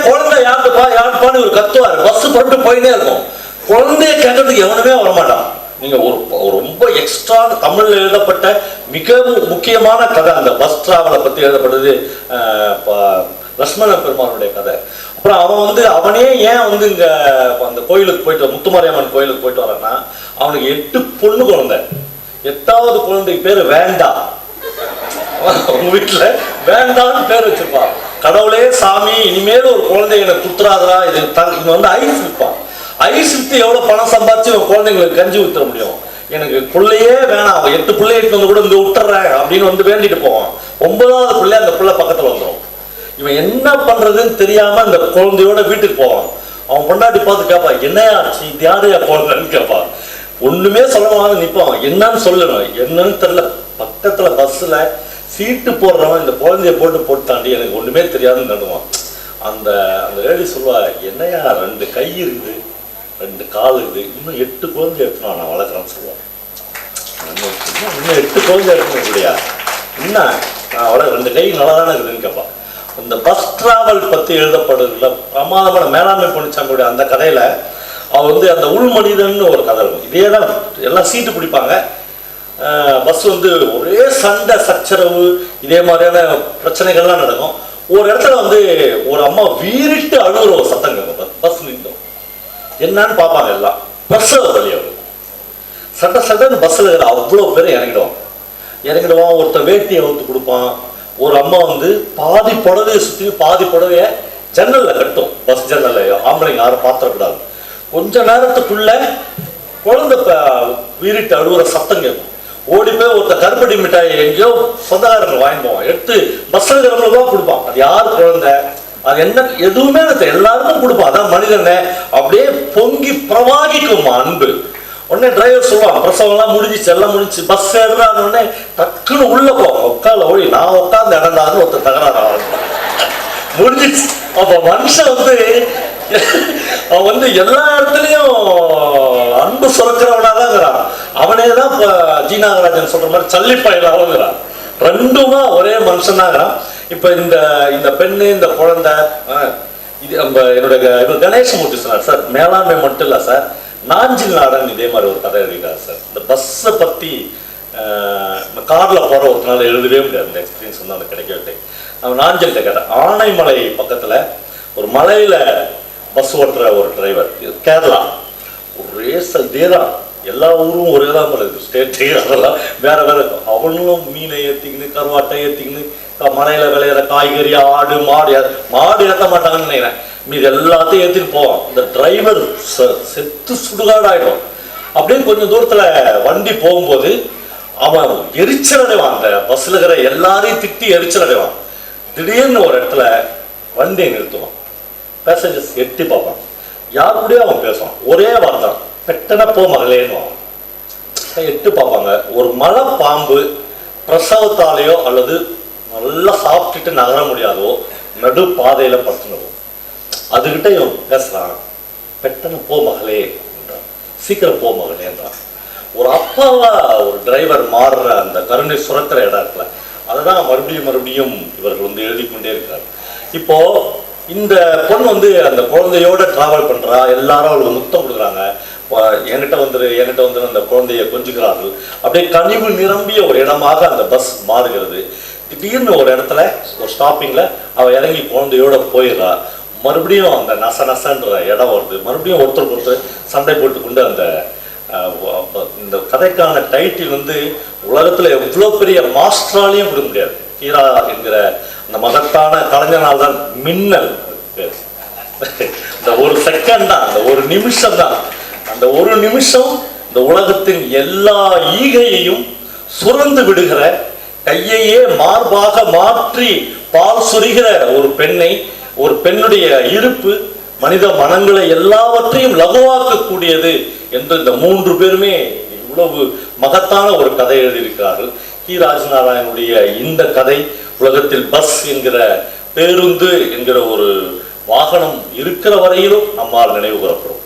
S3: குழந்தை யாருப்பான்னு இவர் கத்துவாரு. பஸ் பறட்டு போயினே இருக்கும், குழந்தைய கேட்கறதுக்கு எவனுமே வரமாட்டான். நீங்க ஒரு ரொம்ப எக்ஸ்ட்ரா தமிழ்ல எழுதப்பட்ட மிக முக்கியமான கதை அந்த பஸ் டிராவலை பத்தி எழுதப்பட்டது லட்சுமண பெருமானுடைய கதை. அப்புறம் அவன் வந்து அவனே ஏன் வந்து இங்க அந்த கோயிலுக்கு போயிட்டு முத்துமாரியம்மன் கோயிலுக்கு போயிட்டு வரான்னா, அவனுக்கு 8 பொண்ணு குழந்தை, 8வது குழந்தைக்கு பேரு வேண்டா. உங்க வீட்டுல வேண்டான்னு பேர் வச்சிருப்பான். கடவுளே சாமி இனிமேல் ஒரு குழந்தை எனக்கு குத்துறாதரா, இவன் வந்து ஐஸ் விற்பான். ஐஸ் வித்து எவ்வளவு பணம் சம்பாதிச்சு குழந்தைங்களுக்கு கஞ்சி ஊற்ற முடியும், எனக்கு பிள்ளையே வேணாம், 8 பிள்ளைய வந்து கூட இங்க விட்டுறேன் அப்படின்னு வந்து வேண்டிட்டு போவான். 9வது பிள்ளை அந்த பிள்ளை பக்கத்துல வந்துடும். இவன் என்ன பண்றதுன்னு தெரியாம அந்த குழந்தையோட வீட்டுக்கு போவான். அவன் பொண்டாட்டி பார்த்து கேட்பா, என்னையா இது யாரையா குழந்தைன்னு கேட்பான். ஒண்ணுமே சொல்லவாங்க நிற்பான். என்னன்னு சொல்லணும், என்னன்னு தெரியல. பக்கத்துல பஸ்ல சீட்டு போடுறவன் இந்த குழந்தைய போட்டாண்டி எனக்கு ஒண்ணுமே தெரியாதுன்னு நடுவான். அந்த அந்த லேடி சொல்லுவா, என்னையா 2 கை இருக்குது, 2 கால் இருக்குது, இன்னும் 8 குழந்தை எடுத்துனா நான் வளர்க்குறேன்னு சொல்லுவான். இன்னும் 8 குழந்தை எடுக்கணும் இல்லையா, என்ன அவளை 2 கை நல்லா தானே இருக்குதுன்னு கேட்பான். இந்த பஸ் டிராவல் பற்றி எழுதப்படுறதுல பிரமாதமான மேலாண்மை பொன்னுச்சாமியோட அந்த கதையில் அவள் வந்து அந்த உள்மனிதன் ஒரு கதை இருக்கும். இதே தான் எல்லாம் சீட்டு பிடிப்பாங்க, பஸ் வந்து ஒரே சண்டை சச்சரவு இதே மாதிரியான பிரச்சனைகள்லாம் நடக்கும். ஒரு இடத்துல வந்து ஒரு அம்மா வீறிட்டு அழுகுற ஒரு சத்தம் கேட்கும். பஸ் நிற்கும், என்னன்னு பார்ப்பாங்க. எல்லாம் பிரசவ வழி அவர் சட்டன்னு பஸ்ஸில் இருக்கிற அவ்வளோ பேரும் இறங்கிடுவான். ஒருத்தர் வேட்டியை அவுத்து கொடுப்பான். ஒரு அம்மா வந்து பாதி புடவையை சுற்றி பாதி புடவைய ஜன்னல்ல கட்டும். பஸ் ஜன்னல்ல ஆம்பளைங்க யாரும் பார்த்துடக்கூடாது. கொஞ்ச நேரத்துக்குள்ள குழந்தை வீறிட்டு அழுகுற சத்தம் கேட்கும். ஓடி போய் ஒருத்தர் கருப்பட்டி மிட்டாய் எங்கேயோ சொந்தக்காரர்கள் வாங்கிடுவான், எடுத்து பஸ்ல இருக்கிறவங்களுக்கும் கொடுப்பான். அது யார் குழந்தை, அது என்ன எதுவுமே எல்லாருக்கும் கொடுப்பான். அதான் மனிதனை அப்படியே பொங்கி பிரவாகிக்கும் அன்பு. உடனே டிரைவர் சொல்லுவான், பிரசவம்லாம் முடிஞ்சிச்சு, எல்லாம் முடிஞ்சு பஸ் ஏறுறாங்க. உடனே டக்குன்னு உள்ள உட்கால ஓடி நான் உட்காந்து இடந்தான்னு ஒருத்தர் தகராறு ஆரம்பிப்பான். முடிஞ்சிச்சு. அப்ப மனுஷன் வந்து அவன் வந்து எல்லா இடத்துலயும் அன்பு சுரக்கிறவனாதான். அவனே தான் இப்ப ஜி நாகராஜன் சொல்ற மாதிரி சல்லிப்பாயிலாகிறான். ரெண்டுமா ஒரே மனுஷன் தான். இப்ப இந்த பெண்ணு இந்த குழந்தை இது நம்ம என்னுடைய கணேசமூர்த்தி சொன்னார் சார், மேலாண்மை மட்டும் இல்ல சார், நாஞ்சில் நாடன் இதே மாதிரி ஒரு கதை எழுதியிருக்காரு சார். இந்த பஸ்ஸை பத்தி கார்ல போற ஒரு நாள் எழுதவே முடியாது, அந்த எக்ஸ்பீரியன்ஸ் வந்து அந்த கிடைக்கவில்லை. அவன் நாஞ்சல்கிட்ட கேட்டேன், ஆனைமலை பக்கத்துல ஒரு மலையில பஸ் ஓட்டுற ஒரு டிரைவர், கேரளா, ஒரே இதேதான், எல்லா ஊரும் ஒரே தான் இருக்குது, ஸ்டேட்டு அதெல்லாம் வேற வேற இருக்கும். அவனும் மீனை ஏற்றிக்கின்னு கருவாட்டை ஏற்றிக்கின்னு மலையில விளையிற காய்கறி ஆடு மாடு ஏற்ற மாட்டாங்கன்னு நினைக்கிறேன், மீது எல்லாத்தையும் ஏற்றிட்டு போவான். இந்த டிரைவர் செத்து சுடுகாடு ஆயிடும். அப்படியே கொஞ்சம் தூரத்துல வண்டி போகும்போது அவன் எரிச்சல் அடைவான். அந்த பஸ்ல இருக்கிற எல்லாரையும் திட்டி எரிச்சல் அடைவான். திடீர்னு ஒரு இடத்துல வண்டியை நிறுத்துவான். பேசஞ்சர்ஸ் எட்டி பார்ப்பான், யார் கூடயும் அவன் பேசுவான். ஒரே வார்த்தை, பெட்டன போ மகளேன்னு. எட்டு பார்ப்பாங்க. ஒரு மலை பாம்பு பிரசவத்தாலேயோ அல்லது நல்லா சாப்பிட்டுட்டு நகர முடியாதோ நடு பாதையில படுத்துனவும் அதுகிட்ட இவன் பேசுறான், பெட்டன போ மகளே என்றான், சீக்கிரம் போ மகளே என்றான். ஒரு அப்பாவா ஒரு டிரைவர் மாறுற அந்த கருணை சுரக்கிற இடம் இருக்குல்ல, அதுதான் மறுபடியும் இவர்கள் எழுதி கொண்டே இருக்கிறார். இப்போ இந்த பொண்ணு அந்த குழந்தையோட டிராவல் பண்றா, எல்லாரும் அவளுக்கு முத்தம் கொடுக்குறாங்க, என்கிட்ட வந்து அந்த குழந்தைய கொஞ்சுகிறார்கள். அப்படியே கனிவு நிரம்பிய ஒரு இடமாக அந்த பஸ் மாறுகிறது. திடீர்னு ஒரு இடத்துல ஒரு ஸ்டாப்பிங்ல அவ இறங்கி குழந்தையோட போயிடுறா. மறுபடியும் அந்த நசன்ற இடம் வருது. மறுபடியும் ஒருத்தர் சண்டை போட்டுக்கொண்டு அந்த இந்த கதைக்கான டைட்டில் உலகத்துல எவ்வளவு பெரிய மாஸ்டராலையும் கொடுக்க முடியாது. ஹீரா என்கிற அந்த மகத்தான கலைஞனால் தான் மின்னல். இந்த ஒரு செகண்ட் தான், அந்த ஒரு நிமிஷம் தான், அந்த ஒரு நிமிஷம் இந்த உலகத்தின் எல்லா ஈகையையும் சுரந்து விடுகிற, கையையே மார்பாக மாற்றி பால் சொரிகிற ஒரு பெண்ணை, ஒரு பெண்ணுடைய இருப்பு மனித மனங்களை எல்லாவற்றையும் லகுவாக்கக்கூடியது என்று இந்த மூன்று பேருமே இவ்வளவு மகத்தான ஒரு கதை எழுதியிருக்கிறார்கள். கி ராஜநாராயணுடைய இந்த கதை உலகத்தில் பஸ் என்கிற பேருந்து என்கிற ஒரு வாகனம் இருக்கிற வரையிலும் நம்மால் நினைவு கூறப்படும்.